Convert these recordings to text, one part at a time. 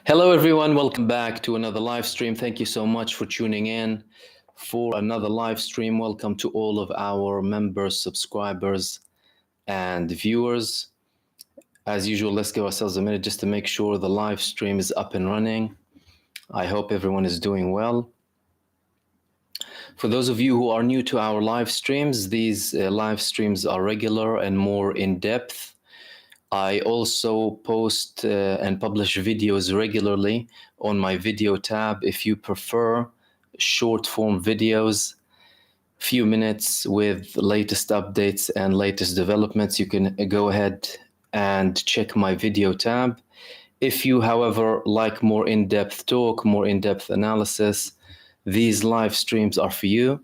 Hello, everyone. Welcome back to another live stream. Thank you so much for tuning in for another live stream. Welcome to all of our members, subscribers, and viewers. As usual, let's give ourselves a minute just to make sure the live stream is up and running. I hope everyone is doing well. For those of you who are new to our live streams, these live streams are regular and more in-depth. I also post and publish videos regularly on my video tab. If you prefer short form videos, few minutes with latest updates and latest developments, you can go ahead and check my video tab. If you, however, like more in-depth talk, more in-depth analysis, these live streams are for you.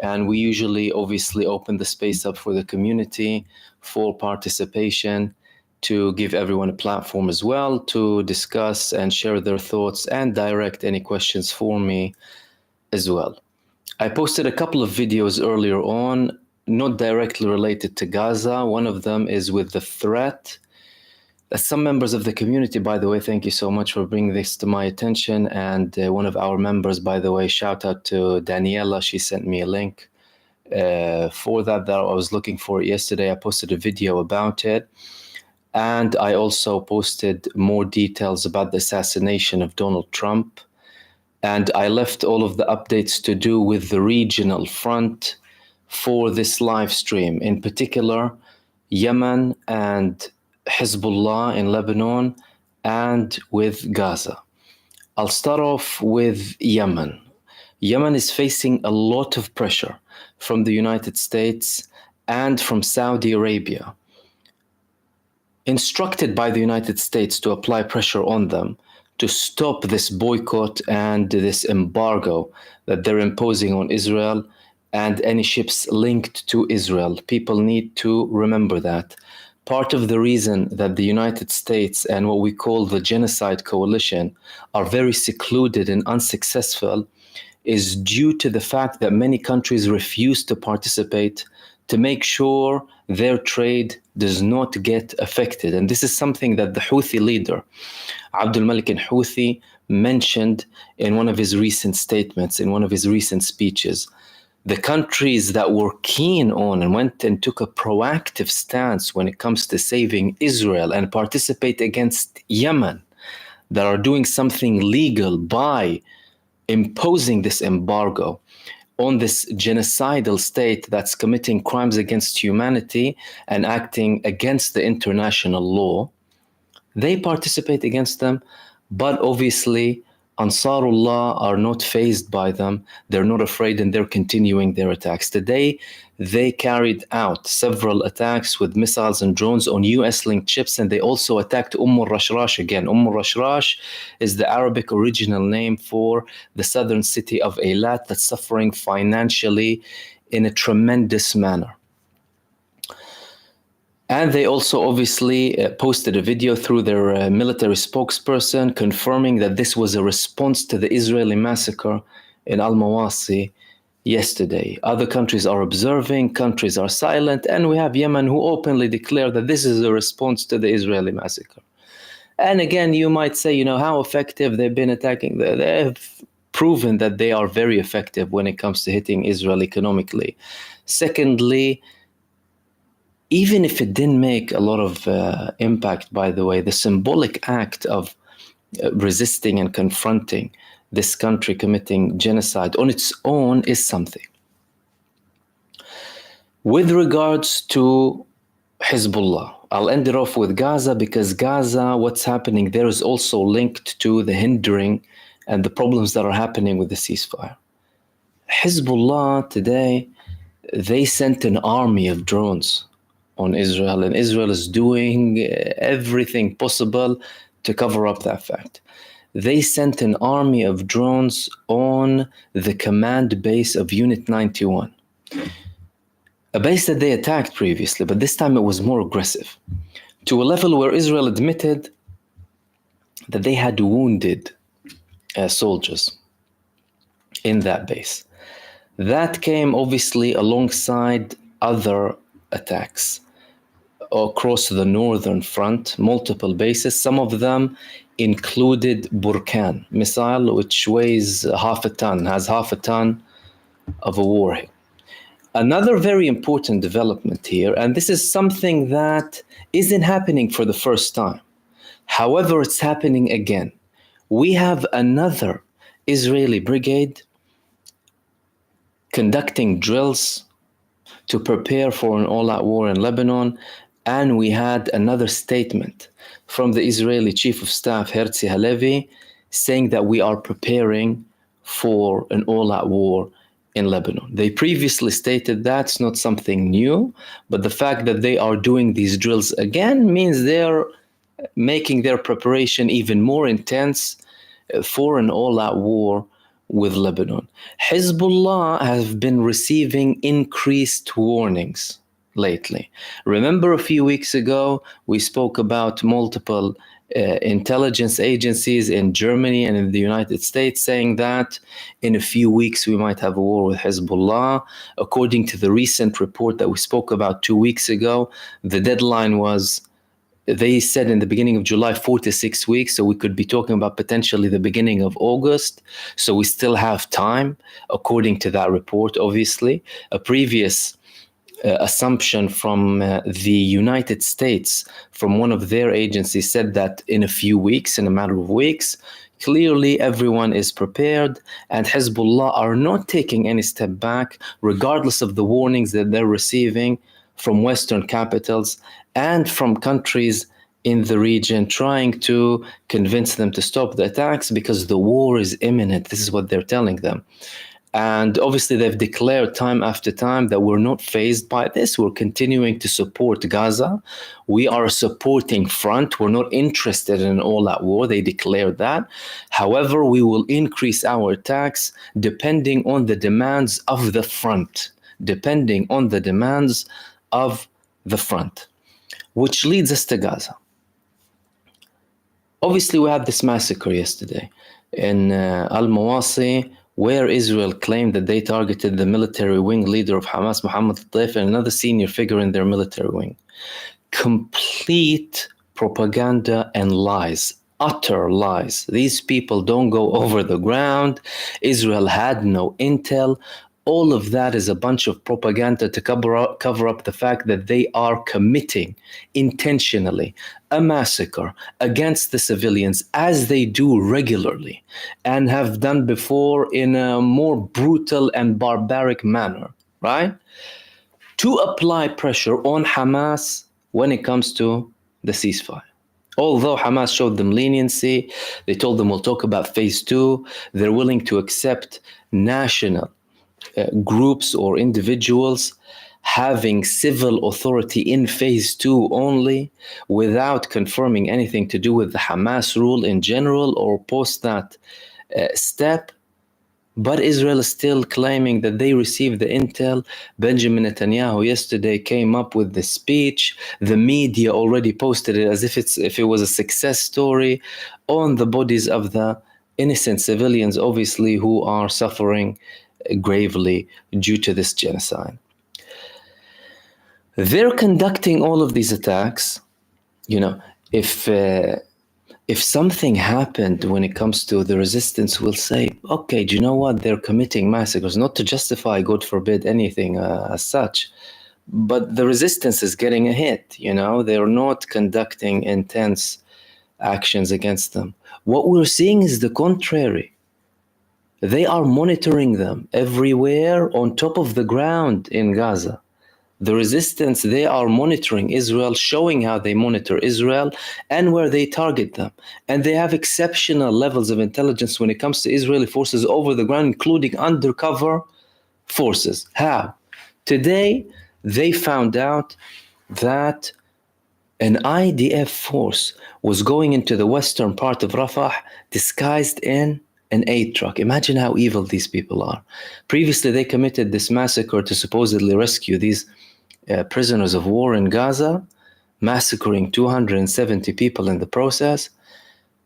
And we usually obviously open the space up for the community for participation, to give everyone a platform as well to discuss and share their thoughts and direct any questions for me as well. I posted a couple of videos earlier on, not directly related to Gaza. One of them is with the threat. Some members of the community, by the way, thank you so much for bringing this to my attention. And one of our members, by the way, shout out to Daniela. She sent me a link for that I was looking for yesterday. I posted a video about it. And I also posted more details about the assassination of Donald Trump. And I left all of the updates to do with the regional front for this live stream. In particular, Yemen and Hizbullah in Lebanon and with Gaza. I'll start off with Yemen. Yemen is facing a lot of pressure from the United States and from Saudi Arabia, instructed by the United States to apply pressure on them to stop this boycott and this embargo that they're imposing on Israel and any ships linked to Israel. People need to remember that. Part of the reason that the United States and what we call the Genocide Coalition are very secluded and unsuccessful is due to the fact that many countries refuse to participate to make sure their trade does not get affected. And this is something that the Houthi leader, Abdul Malik al-Houthi, mentioned in one of his recent statements, in one of his recent speeches. The countries that were keen on and went and took a proactive stance when it comes to saving Israel and participate against Yemen, that are doing something legal by imposing this embargo on this genocidal state that's committing crimes against humanity and acting against the international law, they participate against them. But obviously, Ansarullah are not fazed by them. They're not afraid, and they're continuing their attacks. Today, they carried out several attacks with missiles and drones on US-linked ships, and they also attacked al-Rashrash again. al-Rashrash is the Arabic original name for the southern city of Eilat that's suffering financially in a tremendous manner. And they also obviously posted a video through their military spokesperson confirming that this was a response to the Israeli massacre in Al-Mawasi yesterday. Other countries are observing, countries are silent, and we have Yemen who openly declare that this is a response to the Israeli massacre. And again, you might say, how effective they've been attacking. They've proven that they are very effective when it comes to hitting Israel economically. Secondly, even if it didn't make a lot of impact, by the way, the symbolic act of resisting and confronting this country committing genocide on its own is something. With regards to Hizbullah, I'll end it off with Gaza, because Gaza, what's happening there is also linked to the hindering and the problems that are happening with the ceasefire. Hizbullah today, they sent an army of drones on Israel, and Israel is doing everything possible to cover up that fact. They sent an army of drones on the command base of Unit 91, a base that they attacked previously, but this time it was more aggressive, to a level where Israel admitted that they had wounded soldiers in that base. That came obviously alongside other attacks across the northern front, multiple bases. Some of them included Burkan missile, which weighs half a ton, has half a ton of a warhead. Another very important development here, and this is something that isn't happening for the first time. However, it's happening again. We have another Israeli brigade conducting drills to prepare for an all-out war in Lebanon, and we had another statement from the Israeli Chief of Staff, Herzi Halevi, saying that we are preparing for an all-out war in Lebanon. They previously stated that's not something new, but the fact that they are doing these drills again means they're making their preparation even more intense for an all-out war with Lebanon. Hizbullah have been receiving increased warnings lately. Remember a few weeks ago, we spoke about multiple intelligence agencies in Germany and in the United States saying that in a few weeks we might have a war with Hezbollah. According to the recent report that we spoke about 2 weeks ago, the deadline was, they said in the beginning of July, 4 to 6 weeks. So we could be talking about potentially the beginning of August. So we still have time, according to that report, obviously. A previous assumption from the United States, from one of their agencies, said that in a few weeks, in a matter of weeks. Clearly, everyone is prepared, and Hezbollah are not taking any step back, regardless of the warnings that they're receiving from Western capitals and from countries in the region, trying to convince them to stop the attacks because the war is imminent. This is what they're telling them. And obviously, they've declared time after time that we're not fazed by this. We're continuing to support Gaza. We are a supporting front. We're not interested in an all-out war. They declared that. However, we will increase our attacks depending on the demands of the front. Depending on the demands of the front. Which leads us to Gaza. Obviously, we had this massacre yesterday in Al-Mawasi, where Israel claimed that they targeted the military wing leader of Hamas, Mohammed al-Taif, and another senior figure in their military wing. Complete propaganda and lies, utter lies. These people don't go over the ground. Israel had no intel. All of that is a bunch of propaganda to cover up the fact that they are committing intentionally a massacre against the civilians, as they do regularly and have done before in a more brutal and barbaric manner, right? To apply pressure on Hamas when it comes to the ceasefire. Although Hamas showed them leniency, they told them we'll talk about phase 2, they're willing to accept national groups or individuals having civil authority in phase 2 only, without confirming anything to do with the Hamas rule in general or post that step. But Israel is still claiming that they received the intel. Benjamin Netanyahu yesterday came up with the speech. The media already posted it as if it was a success story on the bodies of the innocent civilians, obviously, who are suffering gravely due to this genocide. They're conducting all of these attacks. You know, if something happened when it comes to the resistance, we'll say, okay, do you know what? They're committing massacres, not to justify, God forbid, anything as such. But the resistance is getting a hit, you know? They're not conducting intense actions against them. What we're seeing is the contrary. They are monitoring them everywhere on top of the ground in Gaza. The resistance, they are monitoring Israel, showing how they monitor Israel and where they target them. And they have exceptional levels of intelligence when it comes to Israeli forces over the ground, including undercover forces. How? Today, they found out that an IDF force was going into the western part of Rafah disguised in an aid truck. Imagine how evil these people are. Previously, they committed this massacre to supposedly rescue these prisoners of war in Gaza, massacring 270 people in the process.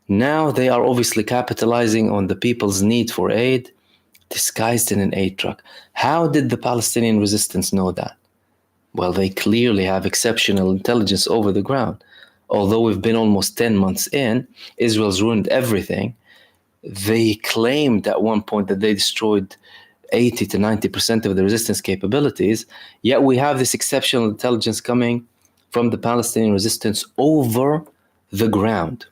Now they are obviously capitalizing on the people's need for aid, disguised in an aid truck. How did the Palestinian resistance know that? Well, they clearly have exceptional intelligence over the ground. Although we've been almost 10 months in, Israel's ruined everything. They claimed at one point that they destroyed 80 to 90% of the resistance capabilities, yet we have this exceptional intelligence coming from the Palestinian resistance over the ground.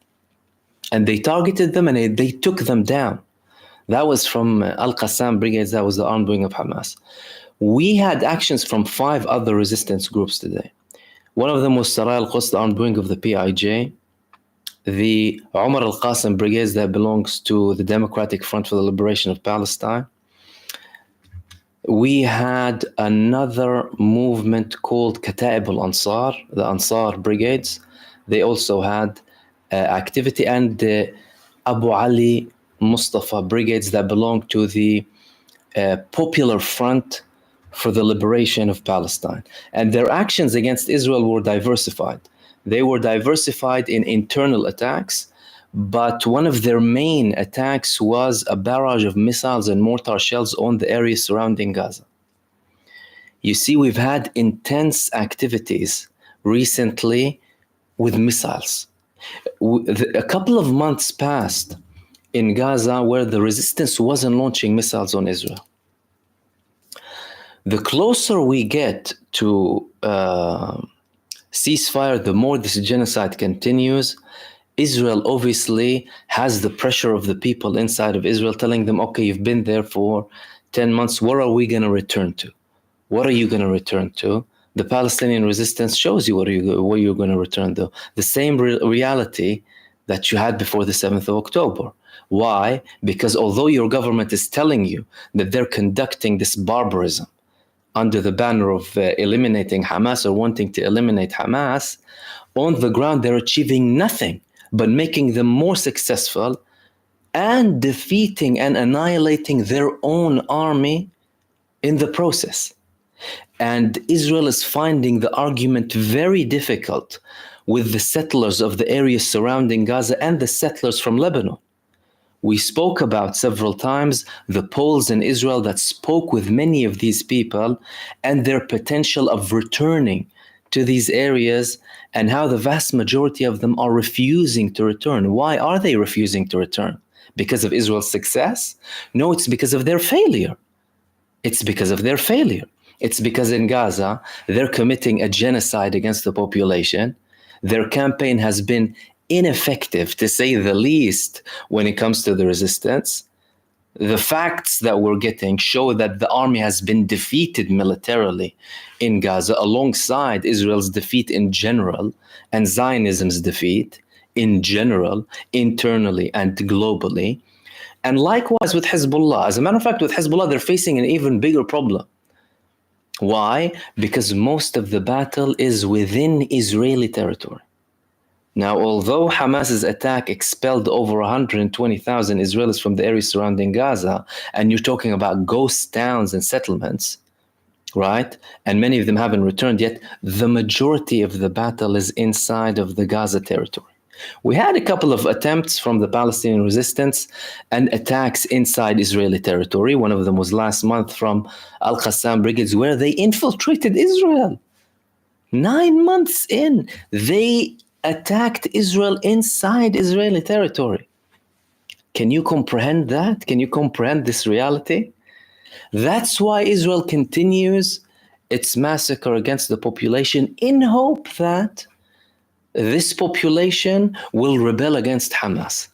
And they targeted them and they took them down. That was from Al-Qassam brigades, that was the armed wing of Hamas. We had actions from 5 other resistance groups today. One of them was Sarai al-Quds, the armed wing of the PIJ, the Omar al-Qasim brigades that belongs to the Democratic Front for the Liberation of Palestine. We had another movement called Kata'ib al-Ansar, the Ansar brigades. They also had activity, and the Abu Ali Mustafa brigades that belong to the Popular Front for the Liberation of Palestine. And their actions against Israel were diversified. They were diversified in internal attacks, but one of their main attacks was a barrage of missiles and mortar shells on the area surrounding Gaza. You see, we've had intense activities recently with missiles. A couple of months passed in Gaza where the resistance wasn't launching missiles on Israel. The closer we get to ceasefire, the more this genocide continues. Israel obviously has the pressure of the people inside of Israel telling them, okay, you've been there for 10 months. What are we going to return to? What are you going to return to? The Palestinian resistance shows you what you're going to return to. The same reality that you had before the 7th of October. Why? Because although your government is telling you that they're conducting this barbarism under the banner of eliminating Hamas or wanting to eliminate Hamas, on the ground they're achieving nothing but making them more successful and defeating and annihilating their own army in the process. And Israel is finding the argument very difficult with the settlers of the areas surrounding Gaza and the settlers from Lebanon. We spoke about several times the polls in Israel that spoke with many of these people and their potential of returning to these areas, and how the vast majority of them are refusing to return. Why are they refusing to return? Because of Israel's success? No, it's because of their failure. It's because of their failure. It's because in Gaza, they're committing a genocide against the population. Their campaign has been ineffective, to say the least, when it comes to the resistance. The facts that we're getting show that the army has been defeated militarily in Gaza, alongside Israel's defeat in general and Zionism's defeat in general, internally and globally. And likewise with Hizbullah. As a matter of fact, with Hizbullah, they're facing an even bigger problem. Why? Because most of the battle is within Israeli territory. Now, although Hamas's attack expelled over 120,000 Israelis from the area surrounding Gaza, and you're talking about ghost towns and settlements, right? And many of them haven't returned yet, the majority of the battle is inside of the Gaza territory. We had a couple of attempts from the Palestinian resistance and attacks inside Israeli territory. One of them was last month from Al-Qassam brigades, where they infiltrated Israel. 9 months in, they attacked Israel inside Israeli territory. Can you comprehend that? Can you comprehend this reality? That's why Israel continues its massacre against the population in hope that this population will rebel against Hamas.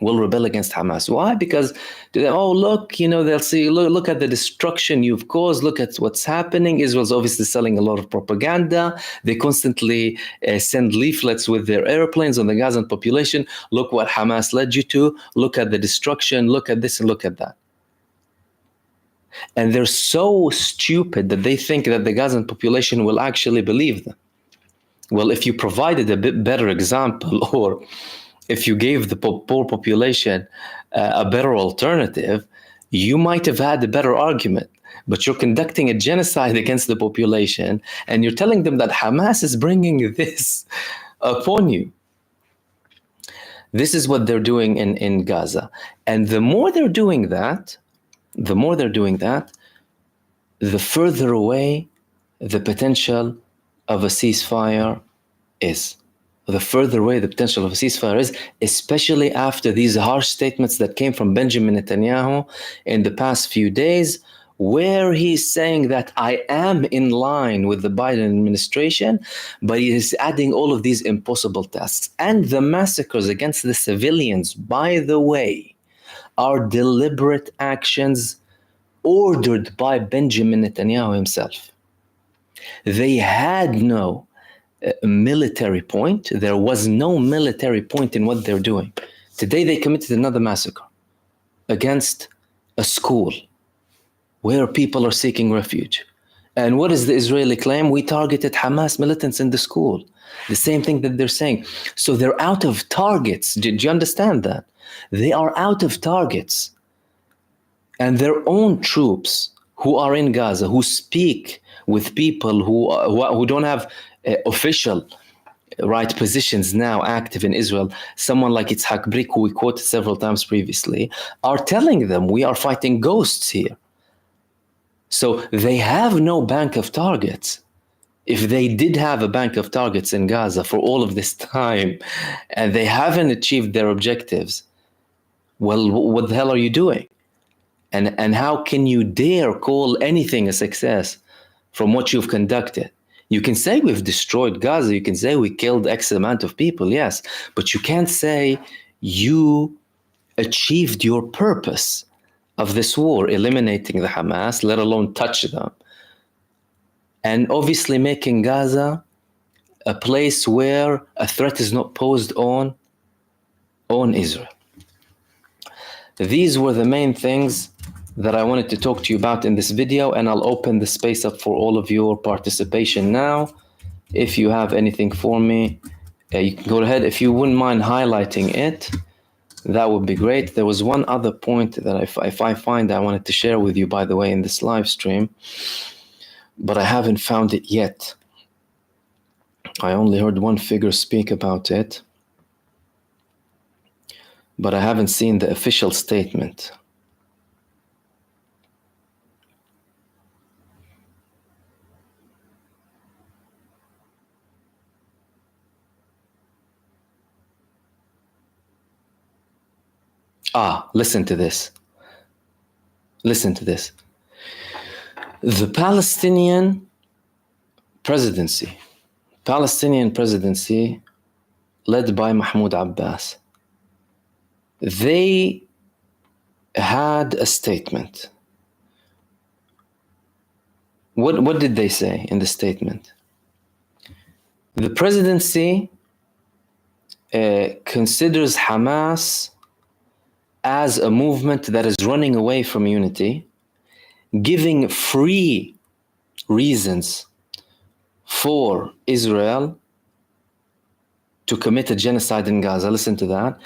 Why? Because look, they'll see, look at the destruction you've caused, look at what's happening. Israel's obviously selling a lot of propaganda. They constantly send leaflets with their airplanes on the Gazan population. Look what Hamas led you to. Look at the destruction. Look at this and look at that. And they're so stupid that they think that the Gazan population will actually believe them. Well, if you provided a bit better example, or if you gave the poor population a better alternative, you might have had a better argument. But you're conducting a genocide against the population, and you're telling them that Hamas is bringing this upon you. This is what they're doing in Gaza. And the more they're doing that, the further away the potential of a ceasefire is. The further away the potential of a ceasefire is, especially after these harsh statements that came from Benjamin Netanyahu in the past few days, where he's saying that I am in line with the Biden administration, but he is adding all of these impossible tasks. And the massacres against the civilians, by the way, are deliberate actions ordered by Benjamin Netanyahu himself. They had no military point. There was no military point in what they're doing. Today they committed another massacre against a school where people are seeking refuge. And what is the Israeli claim? We targeted Hamas militants in the school. The same thing that they're saying. So they're out of targets. Did you understand that? They are out of targets. And their own troops who are in Gaza, who speak with people who don't have official right positions now active in Israel, someone like Itzhak Brik, who we quoted several times previously, are telling them we are fighting ghosts here. So they have no bank of targets. If they did have a bank of targets in Gaza for all of this time and they haven't achieved their objectives, well, what the hell are you doing? And how can you dare call anything a success from what you've conducted? You can say we've destroyed Gaza, you can say we killed X amount of people, yes, but you can't say you achieved your purpose of this war, eliminating the Hamas, let alone touch them, and obviously making Gaza a place where a threat is not posed on Israel. These were the main things that I wanted to talk to you about in this video, and I'll open the space up for all of your participation now. If you have anything for me, you can go ahead. If you wouldn't mind highlighting it, that would be great. There was one other point that if I find I wanted to share with you, by the way, in this live stream, but I haven't found it yet. I only heard one figure speak about it, but I haven't seen the official statement. Listen to this. Listen to this. The Palestinian presidency led by Mahmoud Abbas, they had a statement. What did they say in the statement? The presidency considers Hamas as a movement that is running away from unity, giving free reasons for Israel to commit a genocide in Gaza. Listen to that.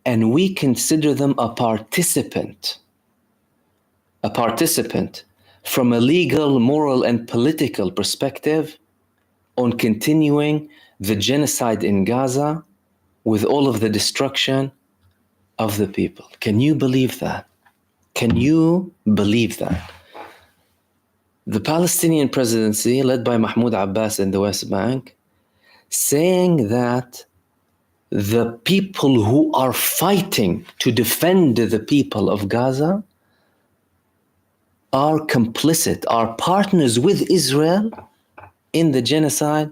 And we consider them a participant from a legal, moral, and political perspective on continuing the genocide in Gaza with all of the destruction of the people. Can you believe that? Can you believe that? The Palestinian presidency, led by Mahmoud Abbas in the West Bank, saying that the people who are fighting to defend the people of Gaza are complicit, are partners with Israel in the genocide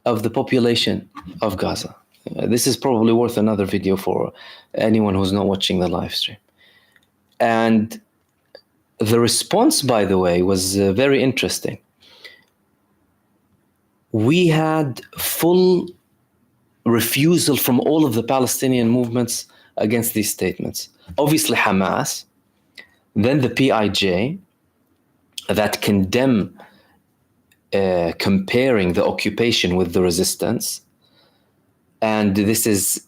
of the population of Gaza. This is probably worth another video for anyone who's not watching the live stream. And the response, by the way, was very interesting. We had full refusal from all of the Palestinian movements against these statements. Obviously Hamas, then the PIJ, that condemn comparing the occupation with the resistance. And this is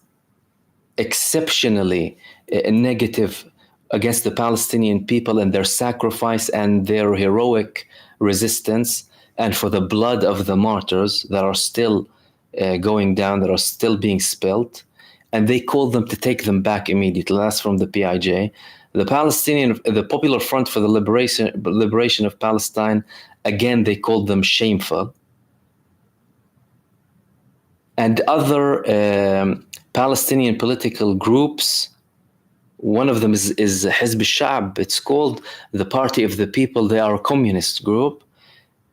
exceptionally negative against the Palestinian people and their sacrifice and their heroic resistance, and for the blood of the martyrs that are still going down, that are still being spilled. And they called them to take them back immediately. That's from the PIJ. The Popular Front for the Liberation of Palestine, again, they called them shameful. And other Palestinian political groups, one of them is Hizb al-Sha'b. It's called the Party of the People. They are a communist group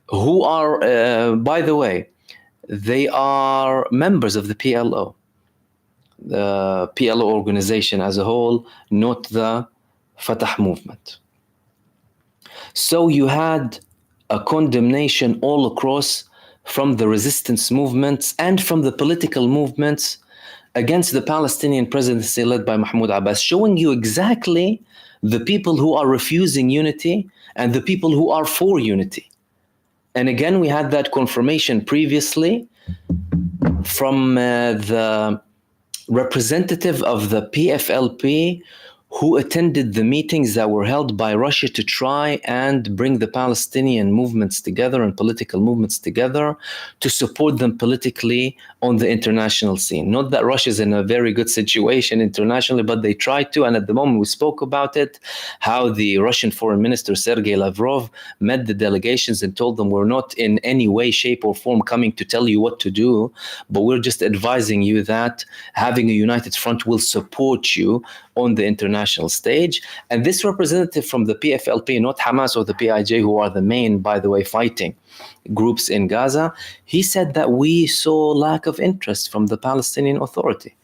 who are, by the way, they are members of the PLO. The PLO organization as a whole, not the Fatah movement. So you had a condemnation all across from the resistance movements and from the political movements against the Palestinian presidency led by Mahmoud Abbas, showing you exactly the people who are refusing unity and the people who are for unity. And again, we had that confirmation previously from the representative of the PFLP who attended the meetings that were held by Russia to try and bring the Palestinian movements together and political movements together to support them politically on the international scene. Not that Russia is in a very good situation internationally, but they tried to, and at the moment we spoke about it, how the Russian Foreign Minister Sergei Lavrov met the delegations and told them, we're not in any way, shape or form coming to tell you what to do, but we're just advising you that having a united front will support you on the international stage. And this representative from the PFLP, not Hamas or the PIJ, who are the main, by the way, fighting groups in Gaza, he said that we saw lack of interest from the Palestinian Authority.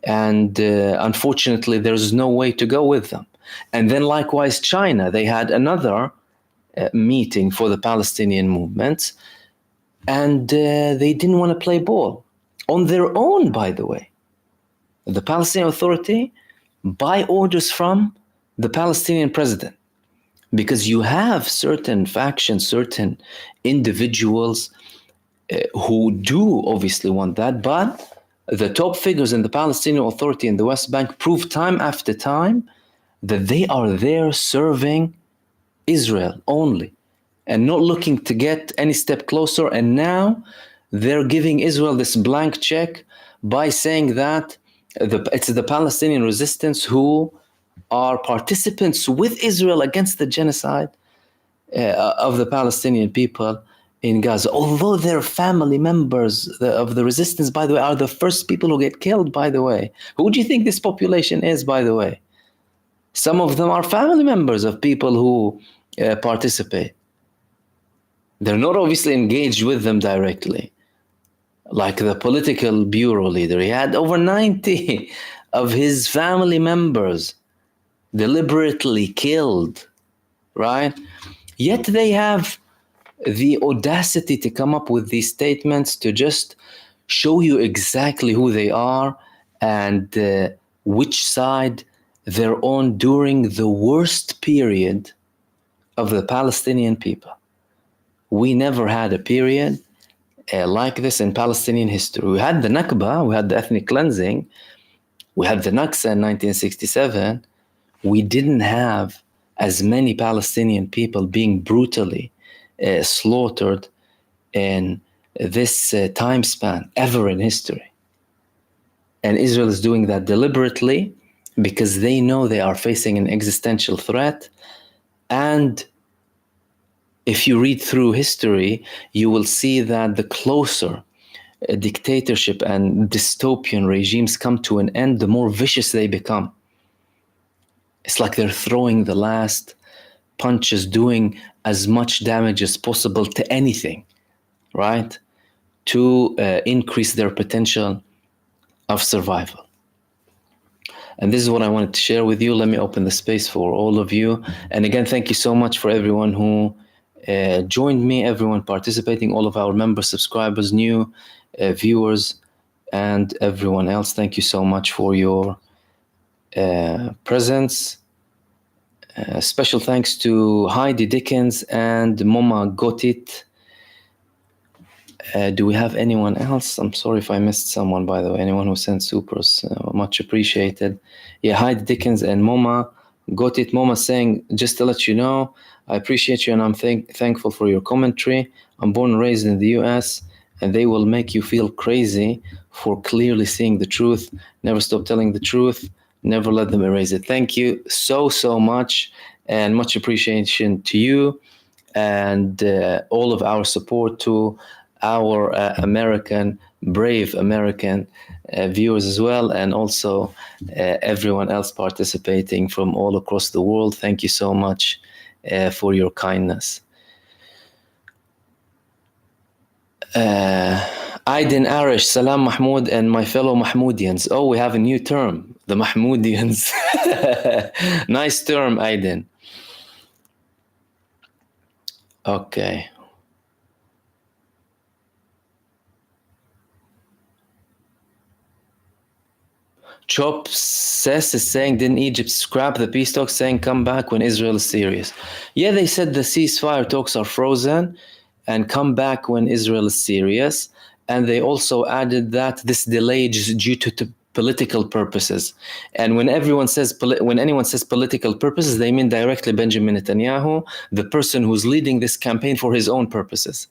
And unfortunately, there's no way to go with them. And then likewise, China, they had another meeting for the Palestinian movement, and they didn't want to play ball on their own, by the way. The Palestinian Authority, by orders from the Palestinian president, because you have certain factions, certain individuals who do obviously want that, but the top figures in the Palestinian Authority in the West Bank prove time after time that they are there serving Israel only and not looking to get any step closer. And now they're giving Israel this blank check by saying that it's the Palestinian resistance who are participants with Israel against the genocide of the Palestinian people in Gaza. Although they're family members of the resistance, by the way, are the first people who get killed, by the way. Who do you think this population is, by the way? Some of them are family members of people who participate. They're not obviously engaged with them directly. Like the political bureau leader, he had over 90 of his family members deliberately killed, right? Yet they have the audacity to come up with these statements to just show you exactly who they are and which side they're on during the worst period of the Palestinian people. We never had a period like this in Palestinian history. We had the Nakba, we had the ethnic cleansing, we had the Naksa in 1967. We didn't have as many Palestinian people being brutally slaughtered in this time span ever in history. And Israel is doing that deliberately because they know they are facing an existential threat. And if you read through history, you will see that the closer dictatorship and dystopian regimes come to an end, the more vicious they become. It's like they're throwing the last punches, doing as much damage as possible to anything, right? To increase their potential of survival. And this is what I wanted to share with you. Let me open the space for all of you. And again, thank you so much for everyone who joined me, everyone participating, all of our members, subscribers, new viewers, and everyone else. Thank you so much for your presence. Special thanks to Heidi Dickens and Mama Gotit. Do we have anyone else? I'm sorry if I missed someone, by the way. Anyone who sent supers, much appreciated. Yeah, Heidi Dickens and Mama Gotit. Mama saying, just to let you know, I appreciate you and I'm thankful for your commentary. I'm born and raised in the US and they will make you feel crazy for clearly seeing the truth. Never stop telling the truth. Never let them erase it. Thank you so much, and much appreciation to you and all of our support to our brave American viewers as well, and also everyone else participating from all across the world. Thank you so much for your kindness. Aiden Arish, Salam Mahmoud, and my fellow Mahmoodians. Oh, we have a new term, the Mahmoodians. Nice term, Aiden. Okay. Chop Sess is saying, didn't Egypt scrap the peace talks, saying come back when Israel is serious? Yeah, they said the ceasefire talks are frozen and come back when Israel is serious. And they also added that this delay is due to political purposes. And when anyone says political purposes, they mean directly Benjamin Netanyahu, the person who's leading this campaign for his own purposes.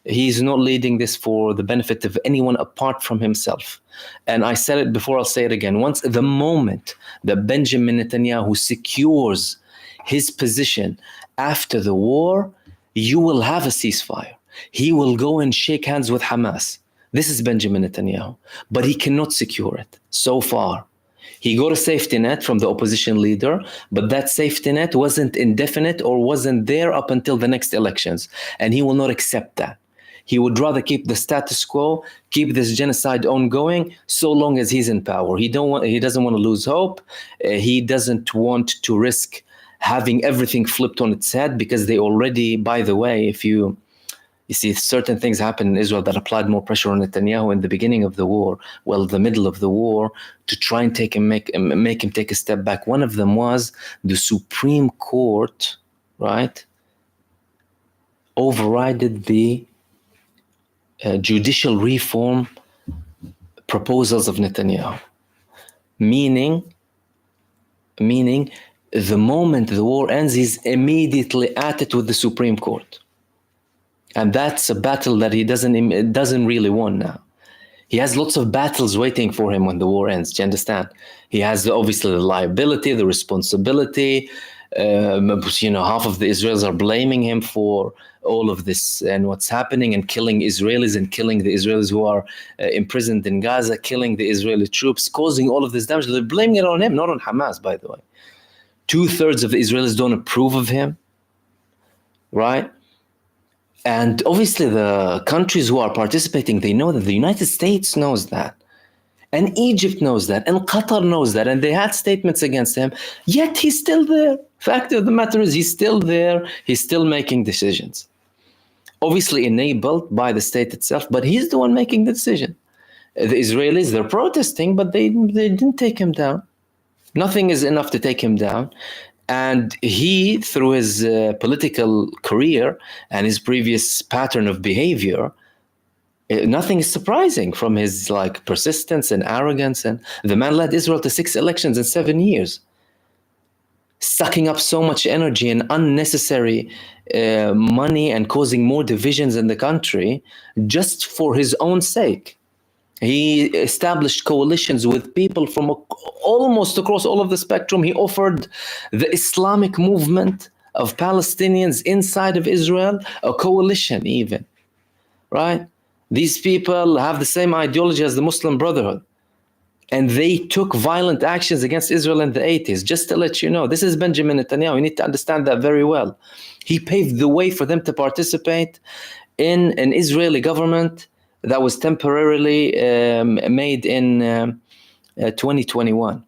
He's not leading this for the benefit of anyone apart from himself. And I said it before, I'll say it again. Once the moment that Benjamin Netanyahu secures his position after the war, you will have a ceasefire. He will go and shake hands with Hamas. This is Benjamin Netanyahu, but he cannot secure it so far. He got a safety net from the opposition leader, but that safety net wasn't indefinite or wasn't there up until the next elections, and he will not accept that. He would rather keep the status quo, keep this genocide ongoing, so long as he's in power. He doesn't want to lose hope. He doesn't want to risk having everything flipped on its head, because they already, by the way, if you see certain things happen in Israel that applied more pressure on Netanyahu in the beginning of the war, the middle of the war, to try and make him take a step back. One of them was the Supreme Court, right, overrided the judicial reform proposals of Netanyahu, meaning the moment the war ends, he's immediately at it with the Supreme Court. And that's a battle that he doesn't really want now. He has lots of battles waiting for him when the war ends. Do you understand? He has obviously the liability, the responsibility. Half of the Israelis are blaming him for all of this and what's happening, and killing Israelis and killing the Israelis who are imprisoned in Gaza, killing the Israeli troops, causing all of this damage. They're blaming it on him, not on Hamas, by the way. 2/3 of the Israelis don't approve of him, right? And obviously the countries who are participating, they know that. The United States knows that. And Egypt knows that. And Qatar knows that. And they had statements against him. Yet he's still there. Fact of the matter is, he's still there. He's still making decisions. Obviously enabled by the state itself, but he's the one making the decision. The Israelis, they're protesting, but they didn't take him down. Nothing is enough to take him down. And he, through his political career and his previous pattern of behavior, nothing is surprising from his persistence and arrogance. And the man led Israel to 6 elections in 7 years, sucking up so much energy and unnecessary money and causing more divisions in the country just for his own sake. He established coalitions with people from almost across all of the spectrum. He offered the Islamic movement of Palestinians inside of Israel a coalition even, right? These people have the same ideology as the Muslim Brotherhood. And they took violent actions against Israel in the 80s. Just to let you know, this is Benjamin Netanyahu. You need to understand that very well. He paved the way for them to participate in an Israeli government that was temporarily made in 2021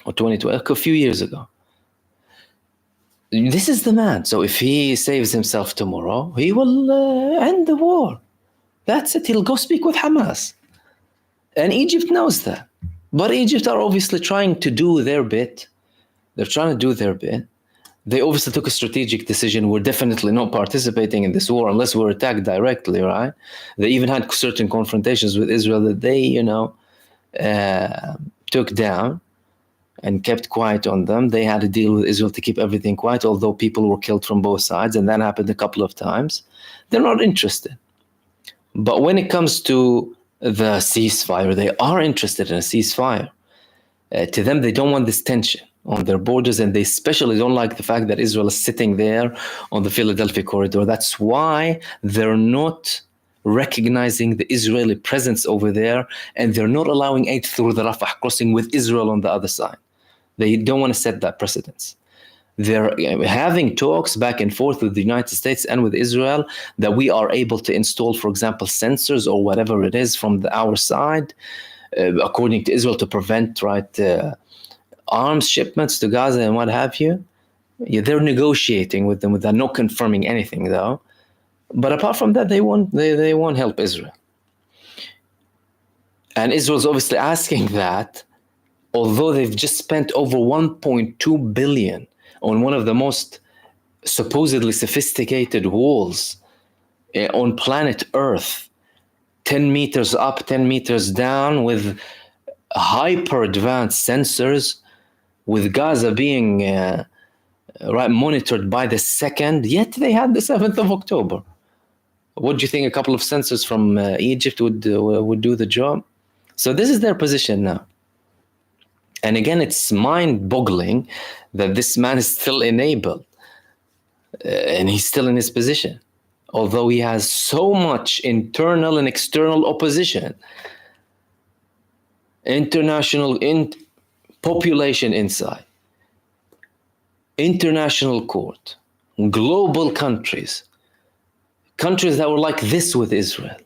or 2012, a few years ago. This is the man. So if he saves himself tomorrow, he will end the war. That's it. He'll go speak with Hamas. And Egypt knows that. But Egypt are obviously trying to do their bit. They're trying to do their bit. They obviously took a strategic decision. We're definitely not participating in this war unless we're attacked directly, right? They even had certain confrontations with Israel that they, took down and kept quiet on them. They had a deal with Israel to keep everything quiet, although people were killed from both sides, and that happened a couple of times. They're not interested. But when it comes to the ceasefire, they are interested in a ceasefire. To them, they don't want this tension on their borders, and they especially don't like the fact that Israel is sitting there on the Philadelphia corridor. That's why they're not recognizing the Israeli presence over there, and they're not allowing aid through the Rafah crossing with Israel on the other side. They don't want to set that precedence. They're having talks back and forth with the United States and with Israel that we are able to install, for example, sensors or whatever it is from our side, according to Israel, to prevent arms shipments to Gaza and what have you. Yeah, they're negotiating with them without not confirming anything, though. But apart from that, they won't help Israel. And Israel's obviously asking that, although they've just spent over 1.2 billion on one of the most supposedly sophisticated walls on planet Earth, 10 meters up, 10 meters down, with hyper advanced sensors, with Gaza being monitored by the second, yet they had the 7th of October. What do you think? A couple of sensors from Egypt would do the job? So this is their position now. And again, it's mind-boggling that this man is still enabled and he's still in his position, although he has so much internal and external opposition, international population inside, international court, global countries that were like this with Israel.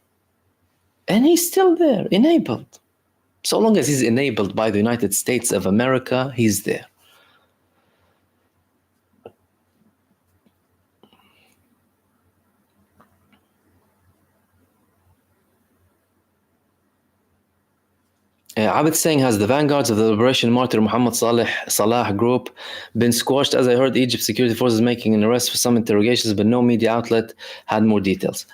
And he's still there, enabled. So long as he's enabled by the United States of America, he's there. Abid saying, has the vanguards of the Liberation Martyr Muhammad Salah group been squashed? As I heard, Egypt security forces making an arrest for some interrogations, but no media outlet had more details.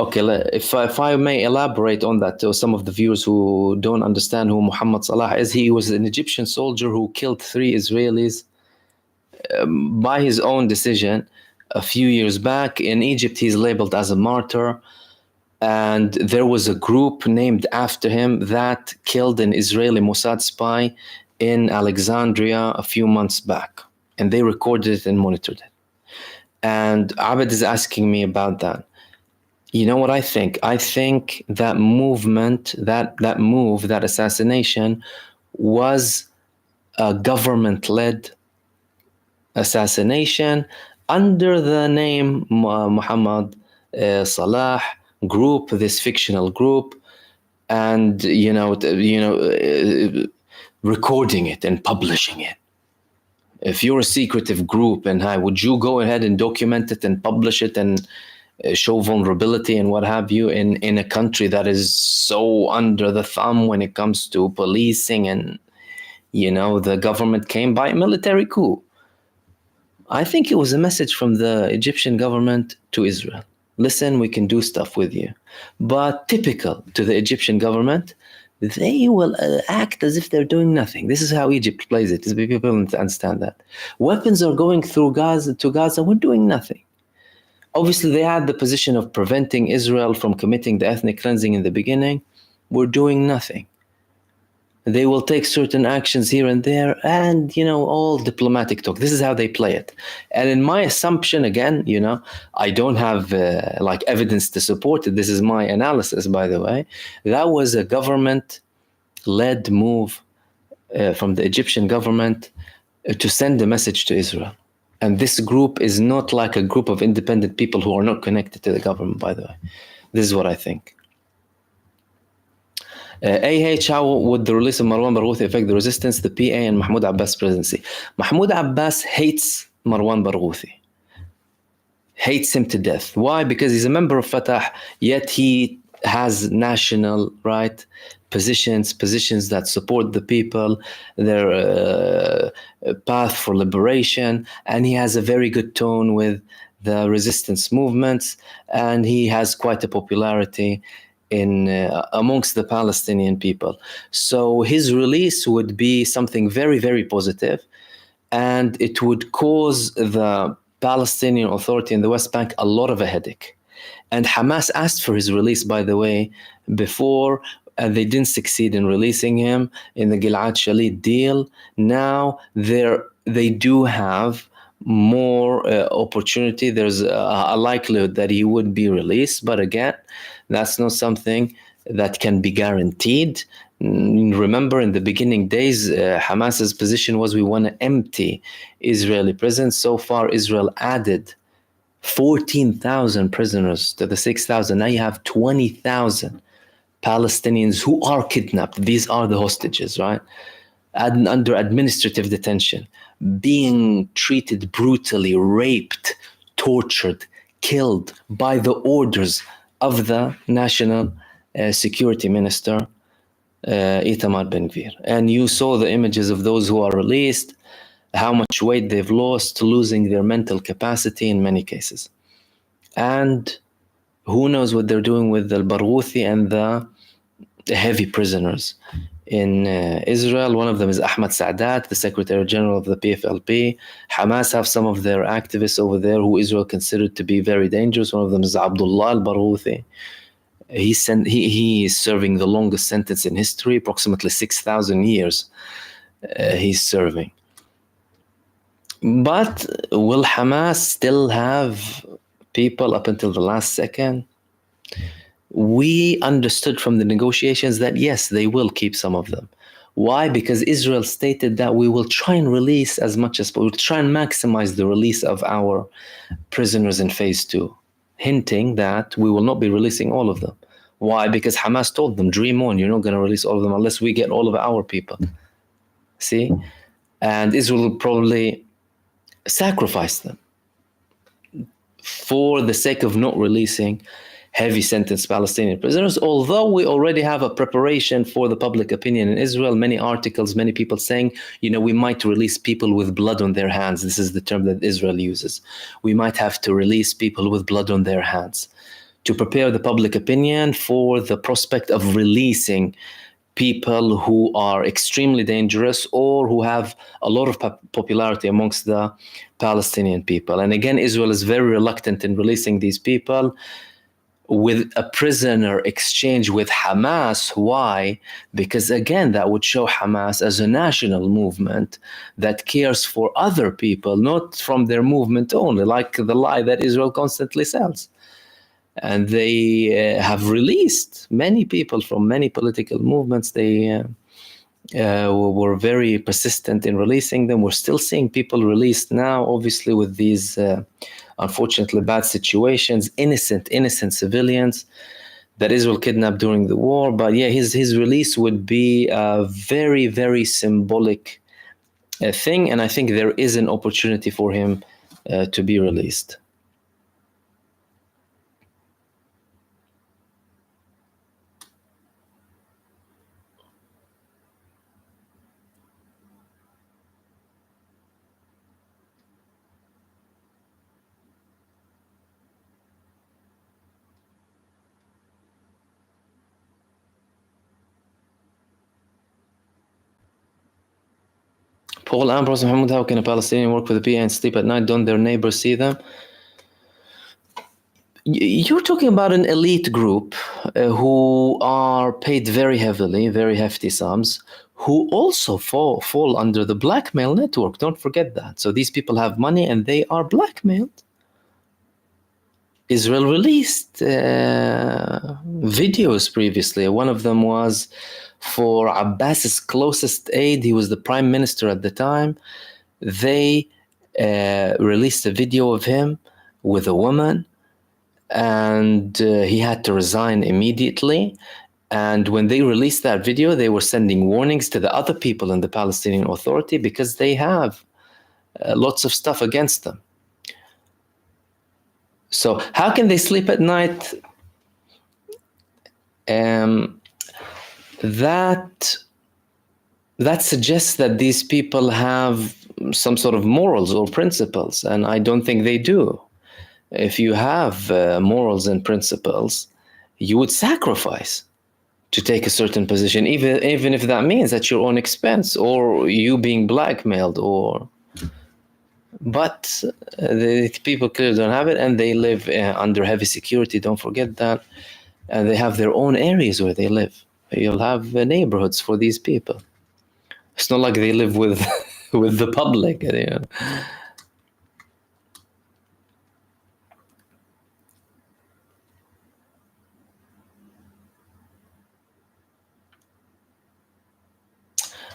Okay, if I may elaborate on that to some of the viewers who don't understand who Muhammad Salah is. He was an Egyptian soldier who killed 3 Israelis by his own decision a few years back. In Egypt, he's labeled as a martyr. And there was a group named after him that killed an Israeli Mossad spy in Alexandria a few months back. And they recorded it and monitored it. And Abed is asking me about that. You know what I think? I think that movement, that move, that assassination was a government-led assassination under the name Muhammad Salah group, this fictional group, and recording it and publishing it. If you're a secretive group, and would you go ahead and document it and publish it and show vulnerability and what have you in a country that is so under the thumb when it comes to policing, and the government came by a military coup? I think it was a message from the Egyptian government to Israel. Listen, we can do stuff with you. But typical to the Egyptian government, they will act as if they're doing nothing. This is how Egypt plays it. People don't understand that. Weapons are going through Gaza, we're doing nothing. Obviously, they had the position of preventing Israel from committing the ethnic cleansing in the beginning. We're doing nothing. They will take certain actions here and there, and all diplomatic talk. This is how they play it. And in my assumption, again, I don't have evidence to support it. This is my analysis, by the way. That was a government-led move from the Egyptian government to send a message to Israel. And this group is not like a group of independent people who are not connected to the government, by the way. This is what I think. How would the release of Marwan Barghouthi affect the resistance, the PA, and Mahmoud Abbas' presidency? Mahmoud Abbas hates Marwan Barghouthi. Hates him to death. Why? Because he's a member of Fatah, yet he has national positions that support the people, their path for liberation, and he has a very good tone with the resistance movements, and he has quite a popularity amongst the Palestinian people. So his release would be something very, very positive, and it would cause the Palestinian Authority in the West Bank a lot of a headache. And Hamas asked for his release, by the way, before and they didn't succeed in releasing him in the Gilad Shalit deal. Now they do have more opportunity. There's a likelihood that he would be released, but again, that's not something that can be guaranteed. Remember, in the beginning days, Hamas's position was we want to empty Israeli prisons. So far, Israel added 14,000 prisoners to the 6,000. Now you have 20,000 Palestinians who are kidnapped. These are the hostages, right? Under administrative detention, being treated brutally, raped, tortured, killed by the orders of the national security minister, Itamar Ben-Gvir. And you saw the images of those who are released, how much weight they've lost, losing their mental capacity in many cases. And who knows what they're doing with the Barghouthi and the heavy prisoners in Israel. One of them is Ahmad Saadat, the Secretary General of the PFLP. Hamas have some of their activists over there who Israel considered to be very dangerous. One of them is Abdullah al-Barghouthi. He is serving the longest sentence in history, approximately 6,000 years he's serving. But will Hamas still have people up until the last second? We understood from the negotiations that yes, they will keep some of them. Why? Because Israel stated that we will try and release as much as possible. We'll try and maximize the release of our prisoners in phase 2, hinting that we will not be releasing all of them. Why? Because Hamas told them, dream on, you're not going to release all of them unless we get all of our people. See? And Israel will probably sacrifice them for the sake of not releasing heavy sentence Palestinian prisoners, although we already have a preparation for the public opinion in Israel, many articles, many people saying, we might release people with blood on their hands. This is the term that Israel uses. We might have to release people with blood on their hands to prepare the public opinion for the prospect of releasing people who are extremely dangerous or who have a lot of popularity amongst the Palestinian people. And again, Israel is very reluctant in releasing these people with a prisoner exchange with Hamas. Why? Because again, that would show Hamas as a national movement that cares for other people, not from their movement only, like the lie that Israel constantly sells. And they have released many people from many political movements. They were very persistent in releasing them. We're still seeing people released now, obviously with these unfortunately bad situations, innocent civilians that Israel kidnapped during the war. But yeah, his release would be a very, very symbolic thing. And I think there is an opportunity for him to be released. Paul Ambrose, Mahmoud, how can a Palestinian work for the PA and sleep at night? Don't their neighbors see them? You're talking about an elite group who are paid very heavily, very hefty sums, who also fall under the blackmail network. Don't forget that. So these people have money and they are blackmailed. Israel released videos previously. One of them was for Abbas's closest aide. He was the prime minister at the time. They released a video of him with a woman, and he had to resign immediately. And when they released that video, they were sending warnings to the other people in the Palestinian Authority because they have lots of stuff against them. So how can they sleep at night? That suggests that these people have some sort of morals or principles, and I don't think they do. If you have morals and principles, you would sacrifice to take a certain position, even if that means at your own expense or you being blackmailed. But the people clearly don't have it, and they live under heavy security. Don't forget that. And they have their own areas where they live. You'll have neighborhoods for these people. It's not like they live with with the public. You know.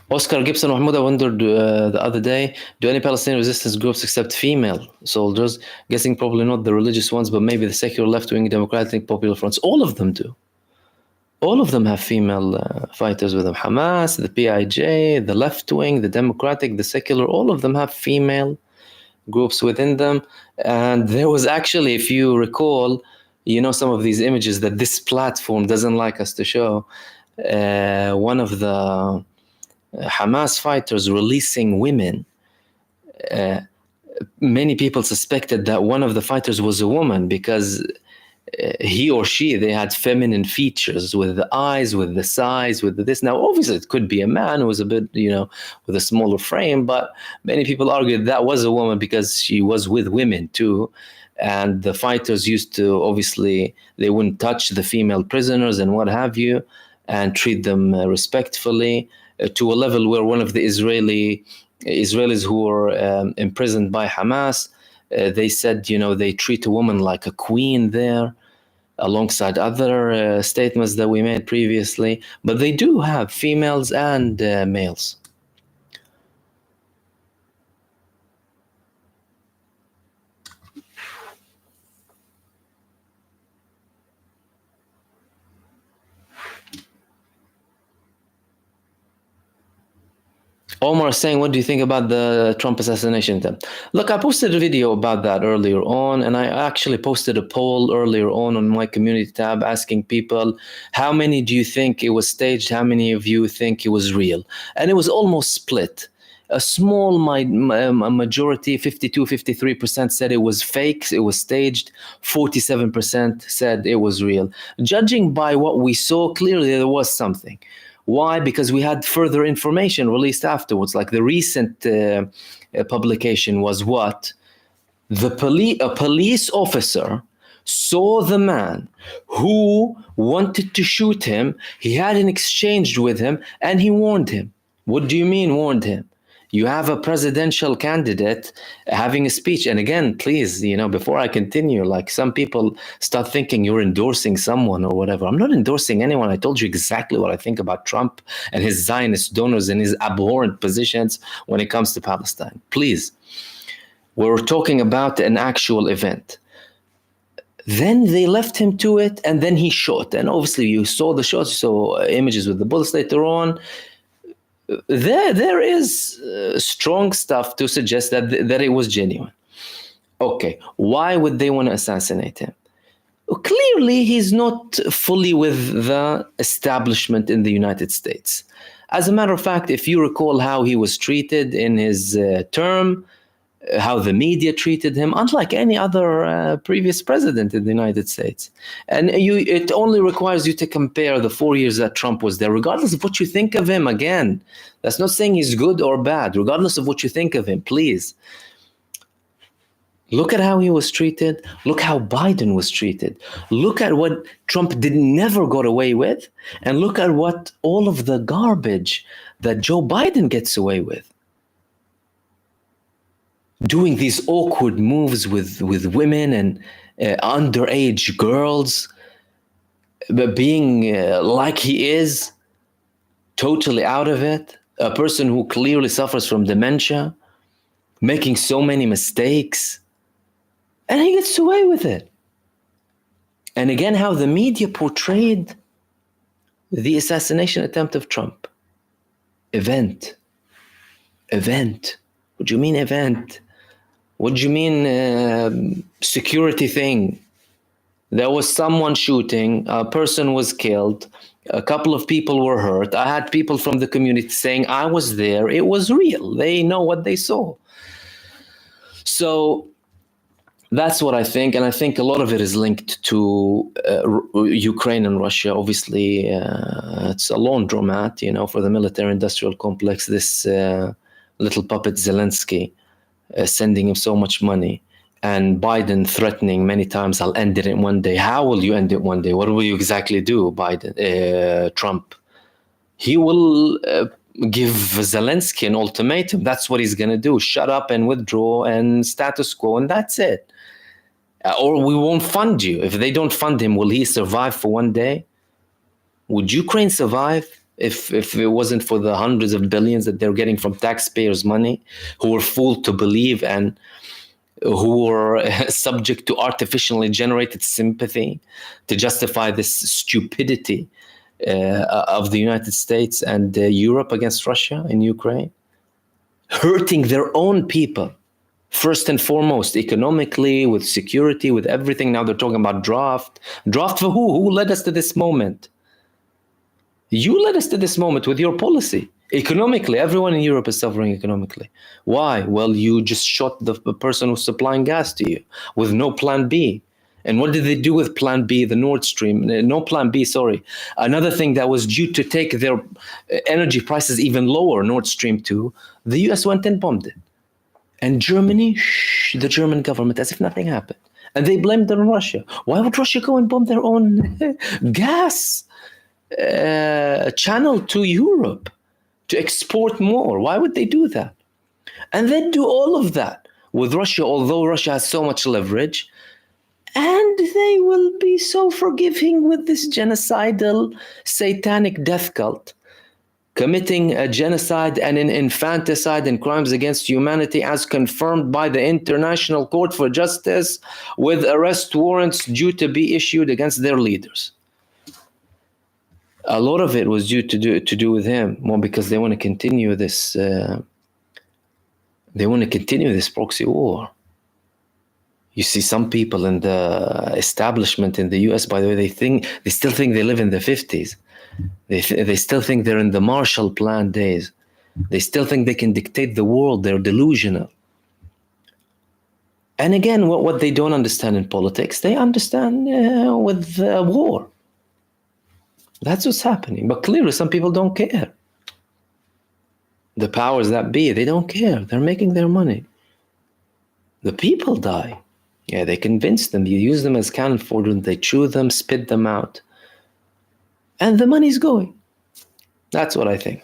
Oscar Gibson Mahmoud, I wondered the other day, do any Palestinian resistance groups accept female soldiers? Guessing probably not the religious ones, but maybe the secular left-wing democratic popular fronts. All of them do. All of them have female fighters with them. Hamas, the PIJ, the left-wing, the democratic, the secular, all of them have female groups within them. And there was actually, if you recall, you know, some of these images that this platform doesn't like us to show. One of the Hamas fighters releasing women, many people suspected that one of the fighters was a woman because he or she, they had feminine features with the eyes, with the size, with this. Now, obviously, it could be a man who was a bit, you know, with a smaller frame, but many people argued that was a woman because she was with women too. And the fighters used to, obviously, they wouldn't touch the female prisoners and what have you, and treat them respectfully to a level where one of the Israelis who were imprisoned by Hamas, they said, you know, they treat a woman like a queen there, alongside other statements that we made previously. But they do have females and males. Omar is saying, what do you think about the Trump assassination attempt? Look, I posted a video about that earlier on, and I actually posted a poll earlier on my community tab asking people, how many do you think it was staged? How many of you think it was real? And it was almost split. A small majority, 52, 53% said it was fake, it was staged. 47% said it was real. Judging by what we saw, clearly there was something. Why? Because we had further information released afterwards. Like the recent publication was what? A police officer saw the man who wanted to shoot him. He had an exchange with him and he warned him. What do you mean warned him? You have a presidential candidate having a speech. And again, please, you know, before I continue, like some people start thinking you're endorsing someone or whatever. I'm not endorsing anyone. I told you exactly what I think about Trump and his Zionist donors and his abhorrent positions when it comes to Palestine. Please, we're talking about an actual event. Then they left him to it and then he shot. And obviously you saw the shots, you saw images with the bullets later on. There is strong stuff to suggest that it was genuine. Okay, why would they want to assassinate him? Well, clearly, he's not fully with the establishment in the United States. As a matter of fact, if you recall how he was treated in his term, how the media treated him, unlike any other previous president in the United States. And it only requires you to compare the 4 years that Trump was there, regardless of what you think of him. Again, that's not saying he's good or bad, regardless of what you think of him, please. Look at how he was treated. Look how Biden was treated. Look at what Trump never got away with. And look at what all of the garbage that Joe Biden gets away with. Doing these awkward moves with women and underage girls, but being like he is, totally out of it, a person who clearly suffers from dementia, making so many mistakes, and he gets away with it. And again, how the media portrayed the assassination attempt of Trump. Event. What do you mean event? What do you mean security thing? There was someone shooting, a person was killed, a couple of people were hurt. I had people from the community saying I was there. It was real. They know what they saw. So that's what I think. And I think a lot of it is linked to Ukraine and Russia. Obviously, it's a laundromat, you know, for the military-industrial complex, this little puppet Zelensky. Sending him so much money, and Biden threatening many times, I'll end it in one day. How will you end it one day? What will you exactly do, Trump? he will give Zelensky an ultimatum. That's what he's going to do. Shut up and withdraw and status quo, and that's it. Or we won't fund you. If they don't fund him, will he survive for one day? Would Ukraine survive if it wasn't for the hundreds of billions that they're getting from taxpayers' money, who were fooled to believe and who were subject to artificially generated sympathy to justify this stupidity of the United States and Europe against Russia in Ukraine, hurting their own people, first and foremost, economically, with security, with everything. Now they're talking about draft. Draft for who? Who led us to this moment? You led us to this moment with your policy. Economically, everyone in Europe is suffering economically. Why? Well, you just shot the person who's supplying gas to you with no plan B. And what did they do with plan B, the Nord Stream? No plan B, sorry. Another thing that was due to take their energy prices even lower, Nord Stream 2, the US went and bombed it. And Germany, the German government, as if nothing happened. And they blamed it on Russia. Why would Russia go and bomb their own gas channel to Europe to export more? Why would they do that? And then do all of that with Russia, although Russia has so much leverage, and they will be so forgiving with this genocidal satanic death cult, committing a genocide and an infanticide and crimes against humanity as confirmed by the International Court for Justice, with arrest warrants due to be issued against their leaders. A lot of it was due to do with him, well, because they want to continue this. They want to continue this proxy war. You see, some people in the establishment in the U.S., by the way, they still think they live in the 50s. They still think they're in the Marshall Plan days. They still think they can dictate the world. They're delusional. And again, what they don't understand in politics, they understand with war. That's what's happening. But clearly, some people don't care. The powers that be, they don't care. They're making their money. The people die. Yeah, they convince them. You use them as cannon fodder, and they chew them, spit them out. And the money's going. That's what I think.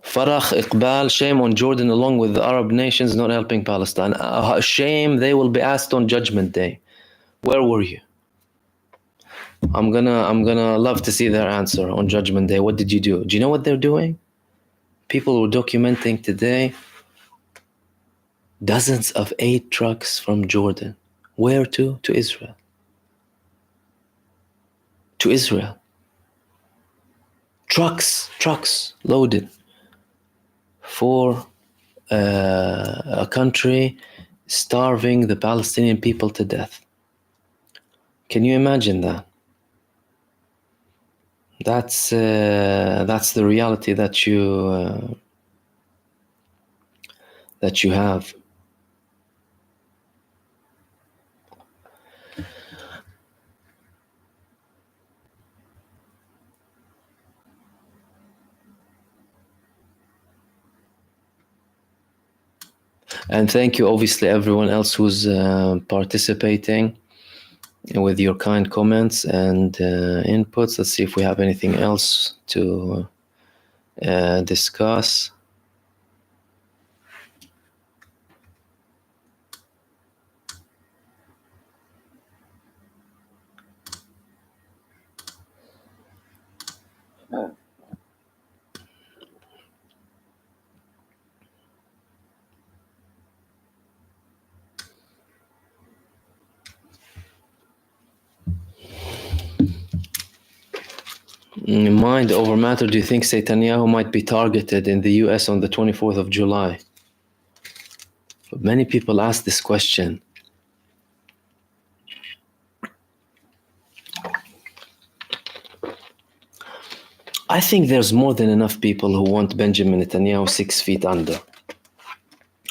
Farah Iqbal, shame on Jordan along with the Arab nations not helping Palestine. Shame, they will be asked on Judgment Day. Where were you? I'm gonna love to see their answer on Judgment Day. What did you do? Do you know what they're doing? People were documenting today dozens of aid trucks from Jordan. Where to? To Israel. To Israel. Trucks loaded for a country starving the Palestinian people to death. Can you imagine that? That's the reality that you have. And thank you, obviously, everyone else who's participating with your kind comments and inputs. Let's see if we have anything else to discuss. Mind over matter, do you think Netanyahu might be targeted in the US on the 24th of July? Many people ask this question. I think there's more than enough people who want Benjamin Netanyahu 6 feet under.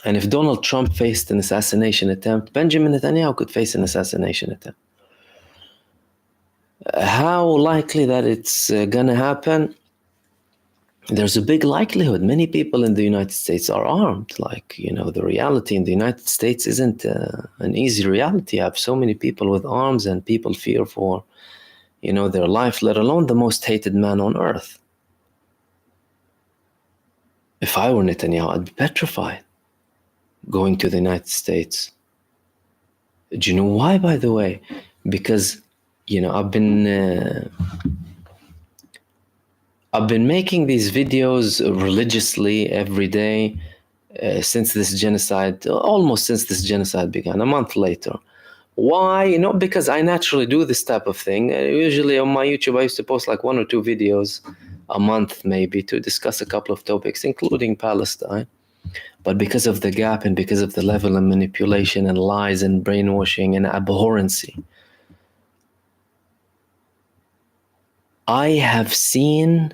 And if Donald Trump faced an assassination attempt, Benjamin Netanyahu could face an assassination attempt. How likely that it's gonna happen? there's a big likelihood many people in the United States are armed. Like, the reality in the United States isn't an easy reality. You have so many people with arms, and people fear for, their life, let alone the most hated man on earth. If I were Netanyahu, I'd be petrified going to the United States. Do you know why, by the way? Because, I've been making these videos religiously every day since this genocide, almost since this genocide began, a month later. Why? Because I naturally do this type of thing. Usually on my YouTube, I used to post like 1 or 2 videos a month, maybe, to discuss a couple of topics, including Palestine. But because of the gap and because of the level of manipulation and lies and brainwashing and abhorrency, I have seen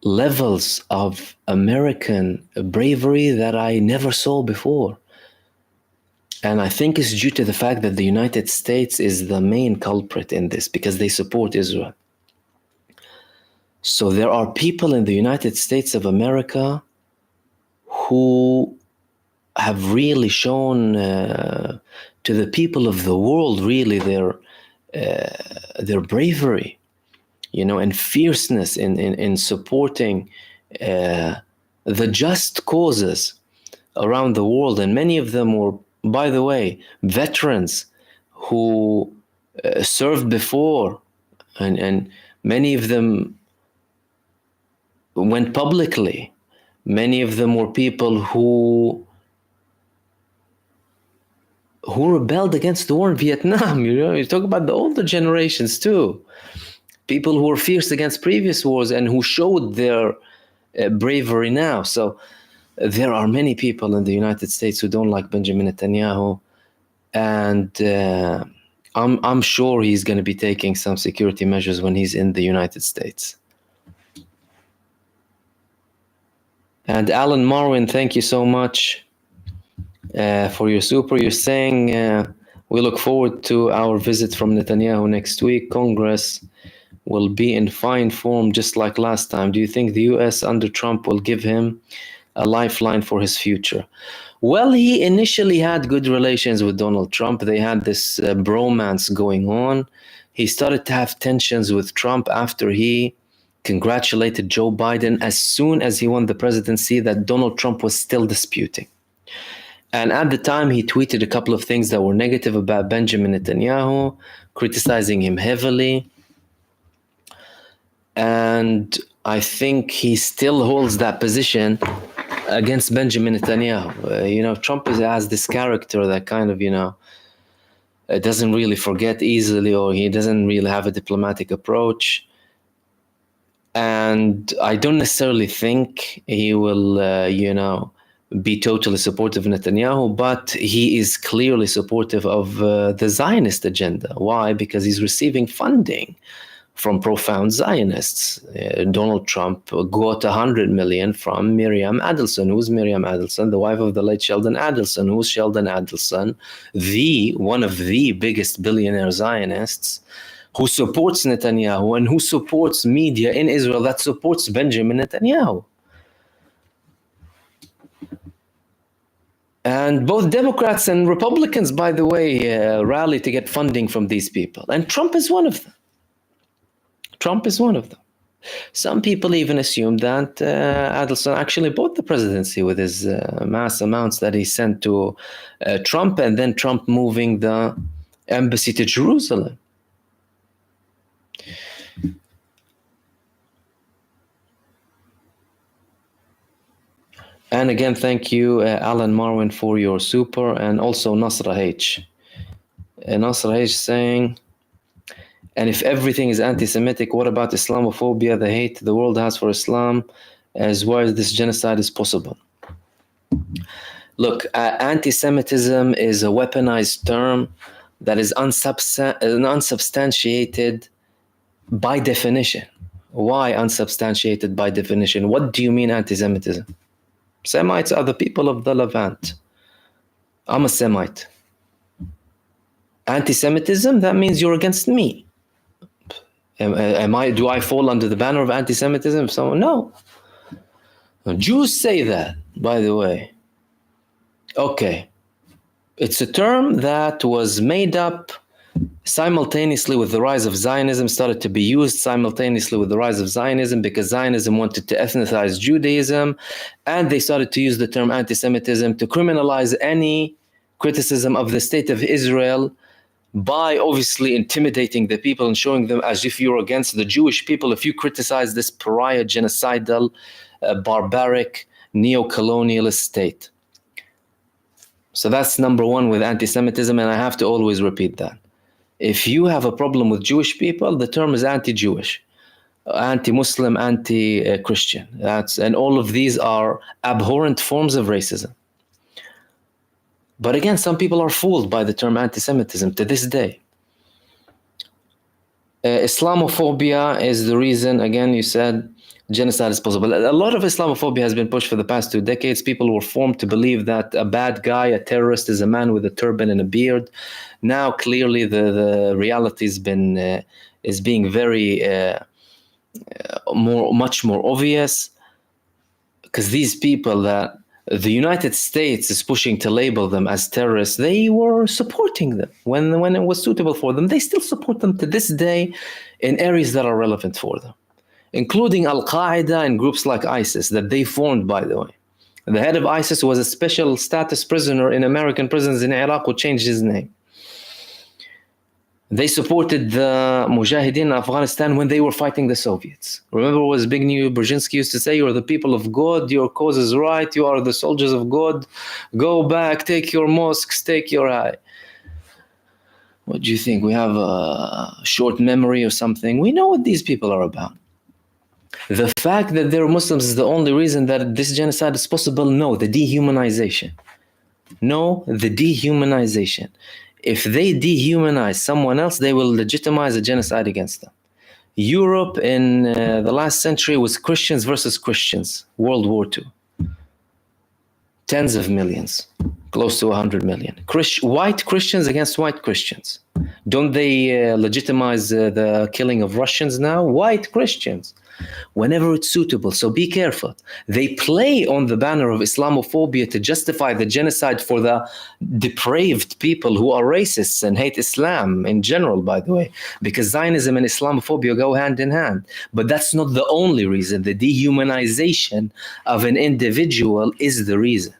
levels of American bravery that I never saw before. And I think it's due to the fact that the United States is the main culprit in this, because they support Israel. So there are people in the United States of America who have really shown to the people of the world really their bravery, and fierceness in supporting the just causes around the world. And many of them were, by the way, veterans who served before, and many of them went publicly. Many of them were people who rebelled against the war in Vietnam. You talk about the older generations too. People who were fierce against previous wars and who showed their bravery now. So there are many people in the United States who don't like Benjamin Netanyahu, and I'm sure he's going to be taking some security measures when he's in the United States. And Alan Marwin, thank you so much for your super. You're saying we look forward to our visit from Netanyahu next week. Congress will be in fine form just like last time. Do you think the US under Trump will give him a lifeline for his future? Well, he initially had good relations with Donald Trump. They had this bromance going on. He started to have tensions with Trump after he congratulated Joe Biden as soon as he won the presidency that Donald Trump was still disputing. And at the time, he tweeted a couple of things that were negative about Benjamin Netanyahu, criticizing him heavily. And I think he still holds that position against Benjamin Netanyahu. Trump has this character that kind of, doesn't really forget easily, or he doesn't really have a diplomatic approach. And I don't necessarily think he will, be totally supportive of Netanyahu, but he is clearly supportive of the Zionist agenda. Why? Because he's receiving funding from profound Zionists. Donald Trump got $100 million from Miriam Adelson. Who's Miriam Adelson? The wife of the late Sheldon Adelson. Who's Sheldon Adelson? One of the biggest billionaire Zionists who supports Netanyahu and who supports media in Israel that supports Benjamin Netanyahu. And both Democrats and Republicans, by the way, rally to get funding from these people. And Trump is one of them. Some people even assume that Adelson actually bought the presidency with his mass amounts that he sent to Trump, and then Trump moving the embassy to Jerusalem. And again, thank you, Alan Marwin, for your super, and also Nasra H. Nasra H saying, and if everything is anti-Semitic, what about Islamophobia, the hate the world has for Islam, as well as this genocide is possible? Look, anti-Semitism is a weaponized term that is unsubstantiated by definition. Why unsubstantiated by definition? What do you mean anti-Semitism? Semites are the people of the Levant. I'm a Semite. Anti-Semitism, that means you're against me. Do I fall under the banner of anti-Semitism? No. Jews say that, by the way. Okay. It's a term that was made up simultaneously with the rise of Zionism, started to be used simultaneously with the rise of Zionism, because Zionism wanted to ethnicize Judaism, and they started to use the term anti-Semitism to criminalize any criticism of the state of Israel by obviously intimidating the people and showing them as if you're against the Jewish people if you criticize this pariah, genocidal, barbaric, neo-colonialist state. So that's number one with anti-Semitism, and I have to always repeat that. If you have a problem with Jewish people, the term is anti-Jewish, anti-Muslim, anti-Christian. And all of these are abhorrent forms of racism. But again, some people are fooled by the term anti-Semitism to this day. Islamophobia is the reason, again, you said genocide is possible. A lot of Islamophobia has been pushed for the past 2 decades. People were formed to believe that a bad guy, a terrorist, is a man with a turban and a beard. Now, clearly, the reality has been is being very much more obvious, because these people that the United States is pushing to label them as terrorists, they were supporting them when it was suitable for them. They still support them to this day in areas that are relevant for them, including Al-Qaeda and groups like ISIS that they formed, by the way. The head of ISIS was a special status prisoner in American prisons in Iraq who changed his name. They supported the Mujahideen in Afghanistan when they were fighting the Soviets. Remember what Zbigniew Brzezinski used to say? You're the people of God, your cause is right, you are the soldiers of God. Go back, take your mosques, take your eye. What do you think? We have a short memory or something? We know what these people are about. The fact that they're Muslims is the only reason that this genocide is possible? No, the dehumanization. No, the dehumanization. If they dehumanize someone else, they will legitimize a genocide against them. Europe in the last century was Christians versus Christians, World War II. Tens of millions, close to 100 million. White Christians against white Christians. Don't they legitimize the killing of Russians now? White Christians, whenever it's suitable. So be careful. They play on the banner of Islamophobia to justify the genocide for the depraved people who are racists and hate Islam in general, by the way, because Zionism and Islamophobia go hand in hand. But that's not the only reason. The dehumanization of an individual is the reason.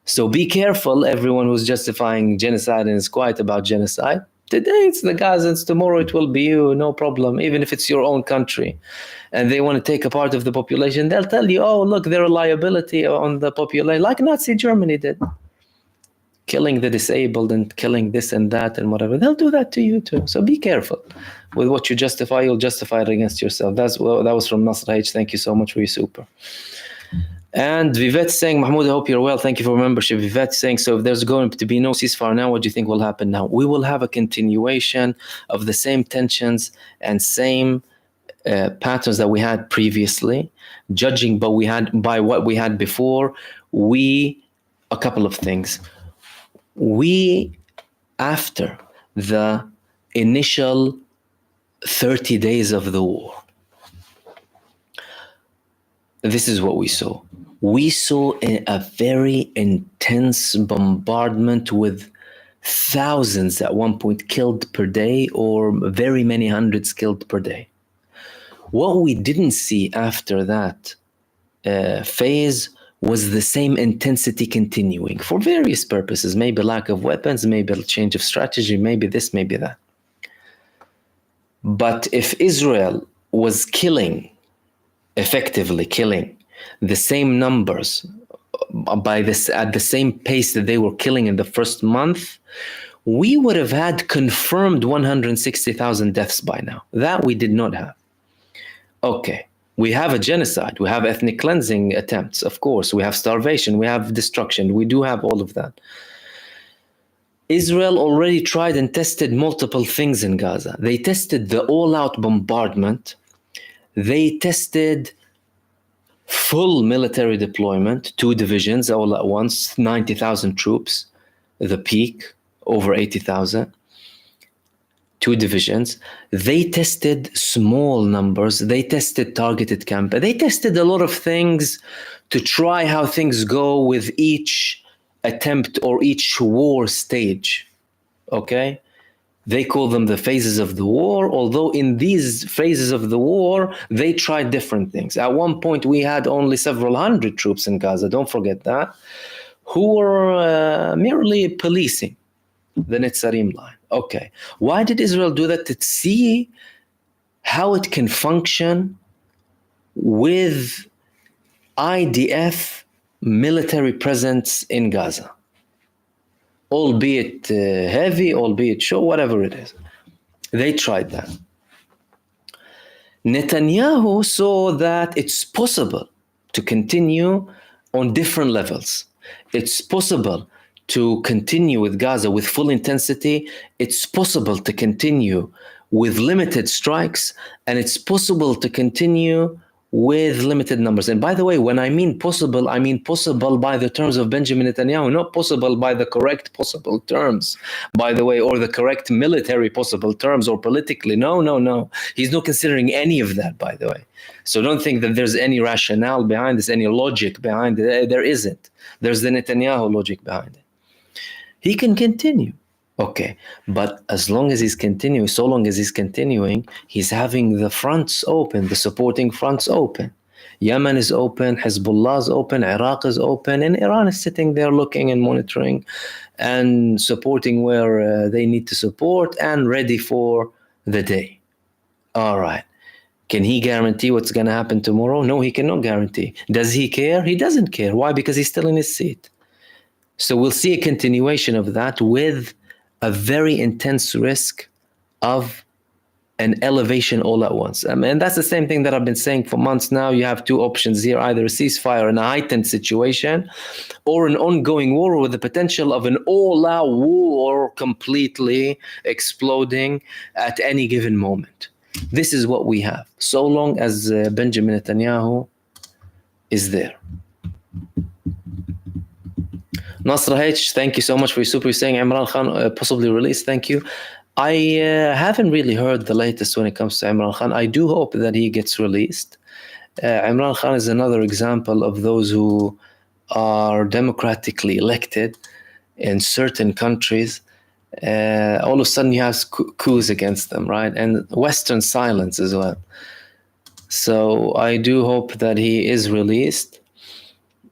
So be careful, everyone who's justifying genocide and is quiet about genocide. Today it's the Gazans, tomorrow it will be you, no problem, even if it's your own country. And they want to take a part of the population, they'll tell you, oh, look, they're a liability on the population, like Nazi Germany did. Killing the disabled and killing this and that and whatever. They'll do that to you too. So be careful. With what you justify, you'll justify it against yourself. That was from Nasr H. Thank you so much for your super. And Vivette saying, Mahmoud, I hope you're well. Thank you for membership. Vivette saying, so if there's going to be no ceasefire now, what do you think will happen now? We will have a continuation of the same tensions and same patterns that we had previously, judging by what we had before. A couple of things. After the initial 30 days of the war, this is what we saw. We saw a very intense bombardment with thousands at one point killed per day, or very many hundreds killed per day. What we didn't see after that phase was the same intensity continuing for various purposes, maybe lack of weapons, maybe a change of strategy, maybe this, maybe that. But if Israel was effectively killing the same numbers at the same pace that they were killing in the first month, we would have had confirmed 160,000 deaths by now. That we did not have. Okay, we have a genocide, we have ethnic cleansing attempts, of course, we have starvation, we have destruction, we do have all of that. Israel already tried and tested multiple things in Gaza. They tested the all-out bombardment. They tested full military deployment, 2 divisions all at once, 90,000 troops, the peak, over 80,000. two divisions. They tested small numbers. They tested targeted campaign. They tested a lot of things to try how things go with each attempt or each war stage. Okay? They call them the phases of the war, although in these phases of the war, they tried different things. At one point, we had only several hundred troops in Gaza, don't forget that, who were merely policing the Netzarim line. Okay, why did Israel do that? To see how it can function with IDF military presence in Gaza, albeit heavy, albeit short, whatever it is. They tried that. Netanyahu saw that it's possible to continue on different levels. It's possible to continue with Gaza with full intensity. It's possible to continue with limited strikes, and it's possible to continue with limited numbers. And by the way, when I mean possible by the terms of Benjamin Netanyahu, not possible by the correct possible terms, by the way, or the correct military possible terms or politically. No. He's not considering any of that, by the way. So don't think that there's any rationale behind this, any logic behind it. There isn't. There's the Netanyahu logic behind it. He can continue. Okay, but as long as he's continuing, so long as he's continuing, he's having the fronts open, the supporting fronts open. Yemen is open, Hizbullah is open, Iraq is open, and Iran is sitting there looking and monitoring and supporting where they need to support and ready for the day. All right. Can he guarantee what's going to happen tomorrow? No, he cannot guarantee. Does he care? He doesn't care. Why? Because he's still in his seat. So we'll see a continuation of that with a very intense risk of an elevation all at once. And that's the same thing that I've been saying for months now. You have two options here, either a ceasefire in a heightened situation or an ongoing war with the potential of an all-out war completely exploding at any given moment. This is what we have, so long as Benjamin Netanyahu is there. Nasra H, thank you so much for your super. You're saying Imran Khan possibly released. Thank you. I haven't really heard the latest when it comes to Imran Khan. I do hope that he gets released. Imran Khan is another example of those who are democratically elected in certain countries. All of a sudden you have coups against them, right? And Western silence as well. So I do hope that he is released.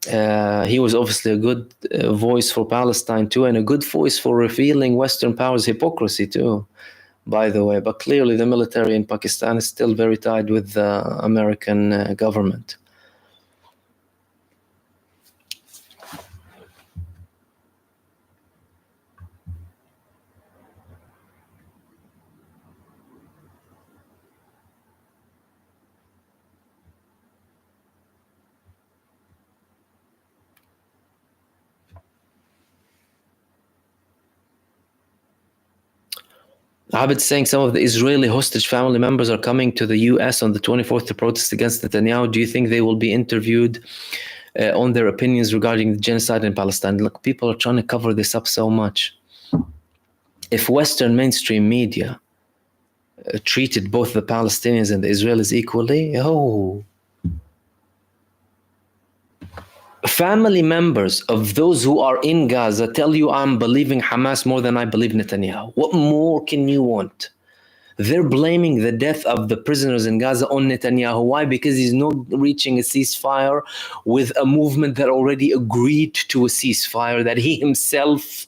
He was obviously a good voice for Palestine too, and a good voice for revealing Western powers' hypocrisy too, by the way. But clearly the military in Pakistan is still very tied with the American government. Abid saying some of the Israeli hostage family members are coming to the US on the 24th to protest against Netanyahu. Do you think they will be interviewed on their opinions regarding the genocide in Palestine? Look, people are trying to cover this up so much. If Western mainstream media treated both the Palestinians and the Israelis equally, family members of those who are in Gaza tell you I'm believing Hamas more than I believe Netanyahu. What more can you want? They're blaming the death of the prisoners in Gaza on Netanyahu. Why? Because he's not reaching a ceasefire with a movement that already agreed to a ceasefire that he himself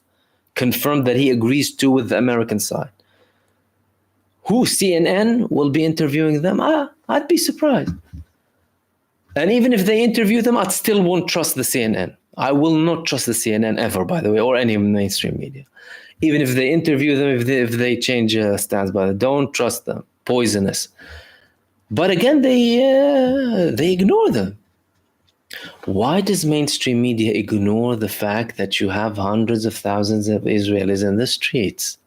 confirmed that he agrees to with the American side. Who? CNN will be interviewing them? I'd be surprised. And even if they interview them, I still won't trust the CNN. I will not trust the CNN ever, by the way, or any mainstream media. Even if they interview them, if they change stance, by the way, don't trust them. Poisonous. But again, they ignore them. Why does mainstream media ignore the fact that you have hundreds of thousands of Israelis in the streets?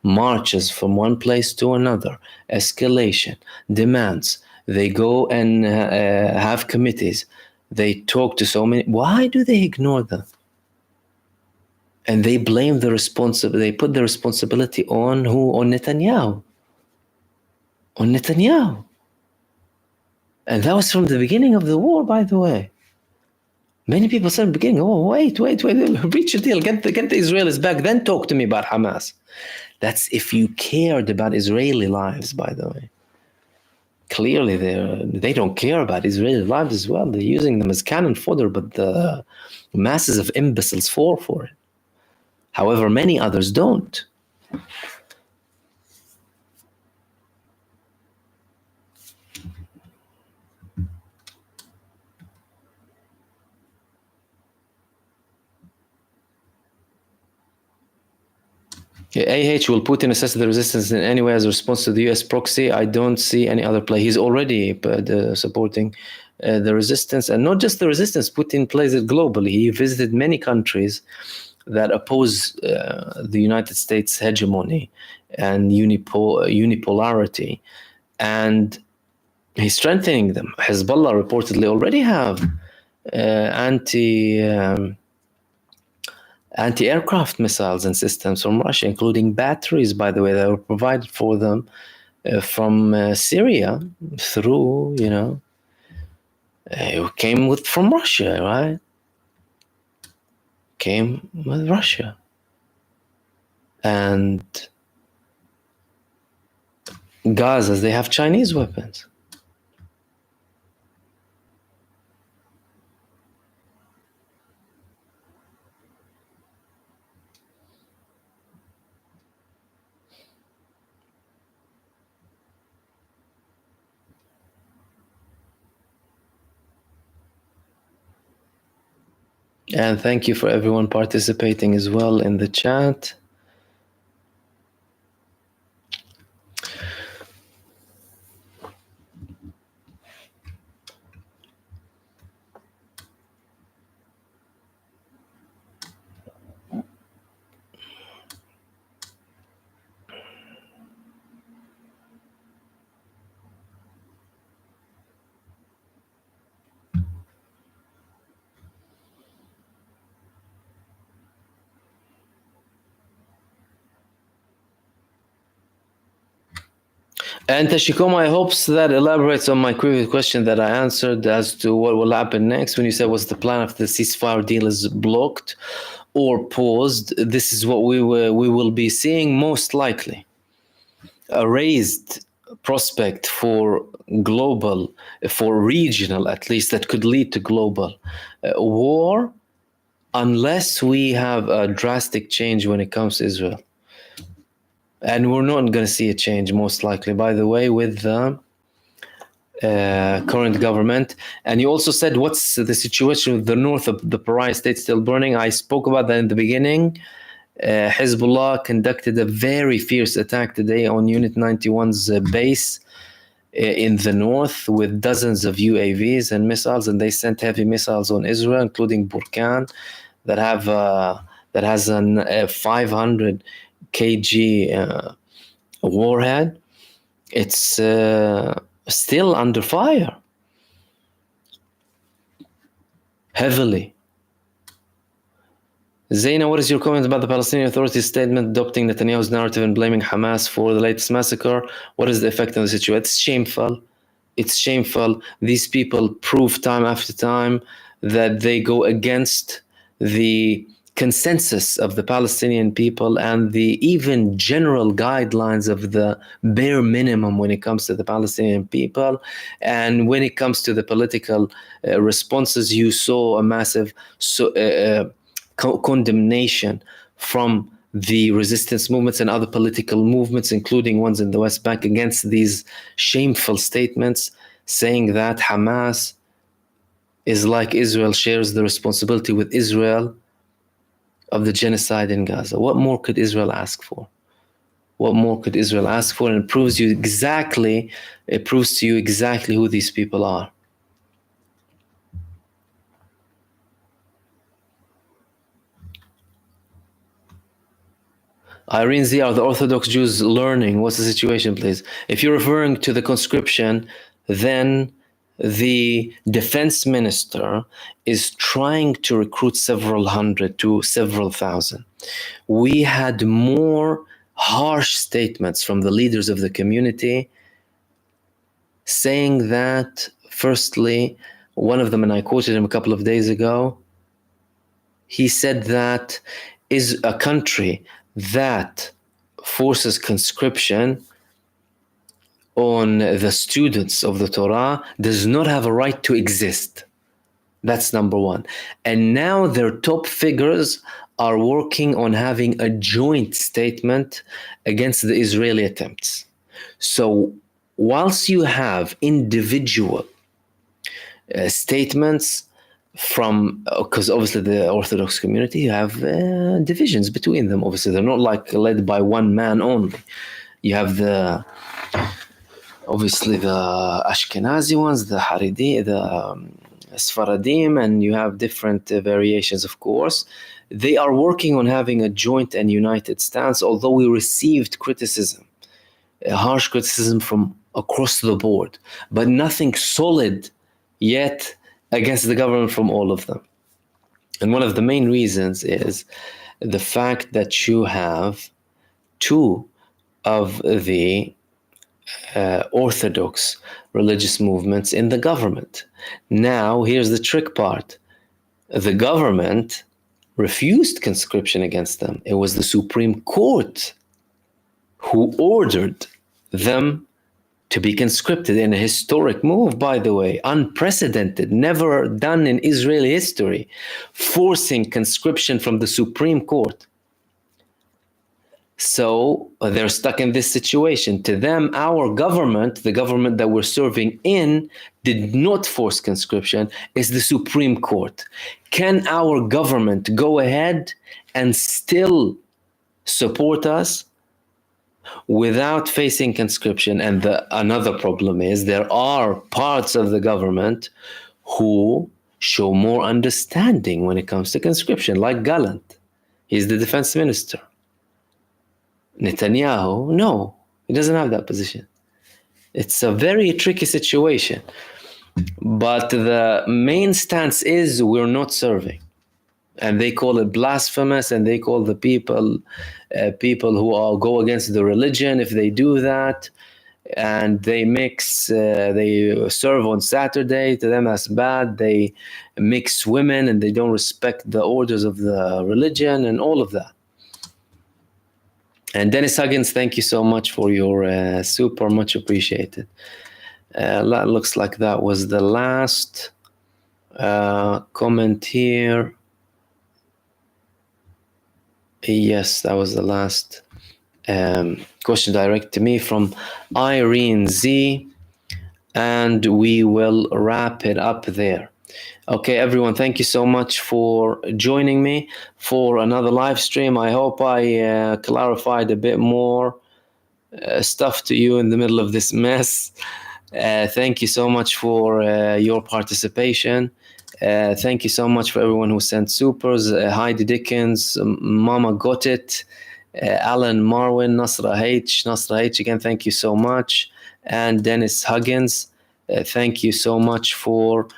Marches from one place to another, escalation, demands. They go and have committees. They talk to so many. Why do they ignore them? And they blame they put the responsibility on who? On Netanyahu. On Netanyahu. And that was from the beginning of the war, by the way. Many people said in the beginning, oh, wait, reach a deal, get the Israelis back, then talk to me about Hamas. That's if you cared about Israeli lives, by the way. Clearly, they don't care about Israeli lives as well. They're using them as cannon fodder, but the masses of imbeciles fall for it. However, many others don't. AH, will Putin assess the resistance in any way as a response to the US proxy? I don't see any other play. He's already supporting the resistance, and not just the resistance. Putin plays it globally. He visited many countries that oppose the United States hegemony and unipolarity, and he's strengthening them. Hizbullah reportedly already have anti-aircraft missiles and systems from Russia, including batteries, by the way, that were provided for them from Syria through, it came from Russia, right? Came with Russia. And Gaza, they have Chinese weapons. And thank you for everyone participating as well in the chat. And Tashikoma, I hope that elaborates on my previous question that I answered as to what will happen next. When you said, what's the plan if the ceasefire deal is blocked or paused? This is what we will be seeing most likely. A raised prospect for global, for regional at least, that could lead to global war, unless we have a drastic change when it comes to Israel. And we're not going to see a change, most likely, by the way, with the current government. And you also said, what's the situation with the north of the pariah state still burning? I spoke about that in the beginning. Hizbullah conducted a very fierce attack today on Unit 91's base in the north with dozens of UAVs and missiles, and they sent heavy missiles on Israel, including Burkan, that has a 500 kg warhead. It's still under fire heavily. Zaina, what is your comment about the Palestinian Authority's statement adopting Netanyahu's narrative and blaming Hamas for the latest massacre? What is the effect on the situation? It's shameful. It's shameful. These people prove time after time that they go against the consensus of the Palestinian people and the even general guidelines of the bare minimum when it comes to the Palestinian people. And when it comes to the political responses, you saw a massive condemnation from the resistance movements and other political movements, including ones in the West Bank, against these shameful statements saying that Hamas is like Israel, shares the responsibility with Israel of the genocide in Gaza. What more could Israel ask for? What more could Israel ask for? And it proves to you exactly who these people are. Irene Z, are the Orthodox Jews learning? What's the situation, please? If you're referring to the conscription, then the defense minister is trying to recruit several hundred to several thousand. We had more harsh statements from the leaders of the community saying that, firstly, one of them, and I quoted him a couple of days ago, he said that is a country that forces conscription on the students of the Torah does not have a right to exist. That's number one. And now their top figures are working on having a joint statement against the Israeli attempts. So whilst you have individual statements from, because obviously the Orthodox community, you have divisions between them. Obviously, they're not like led by one man only. You have obviously the Ashkenazi ones, the Haridi, the Sfaradim, and you have different variations, of course. They are working on having a joint and united stance, although we received criticism, harsh criticism from across the board, but nothing solid yet against the government from all of them. And one of the main reasons is the fact that you have two of the Orthodox religious movements in the government. Now, here's the trick part. The government refused conscription against them. It was the Supreme Court who ordered them to be conscripted in a historic move, by the way, unprecedented, never done in Israeli history, forcing conscription from the Supreme Court. So they're stuck in this situation. To them, our government, the government that we're serving in, did not force conscription. It's the Supreme Court. Can our government go ahead and still support us without facing conscription? And another problem is there are parts of the government who show more understanding when it comes to conscription, like Gallant. He's the defense minister. Netanyahu, no, he doesn't have that position. It's a very tricky situation. But the main stance is we're not serving. And they call it blasphemous, and they call the people who go against the religion if they do that. And they they serve on Saturday. To them, that's bad. They mix women and they don't respect the orders of the religion and all of that. And Dennis Huggins, thank you so much for your super, much appreciated. That looks like that was the last comment here. Yes, that was the last question directed to me from Irene Z. And we will wrap it up there. Okay, everyone, thank you so much for joining me for another live stream. I hope I clarified a bit more stuff to you in the middle of this mess. Thank you so much for your participation. Thank you so much for everyone who sent supers. Heidi Dickens, Mama Got It, Alan Marwin, Nasra H again, thank you so much. And Dennis Huggins, thank you so much for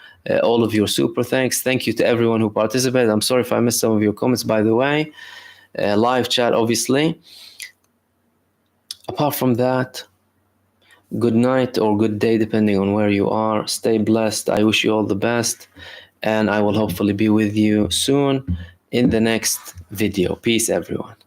all of your super thanks. Thank you to everyone who participated. I'm sorry if I missed some of your comments, by the way. Live chat, obviously. Apart from that, good night or good day, depending on where you are. Stay blessed. I wish you all the best. And I will hopefully be with you soon in the next video. Peace, everyone.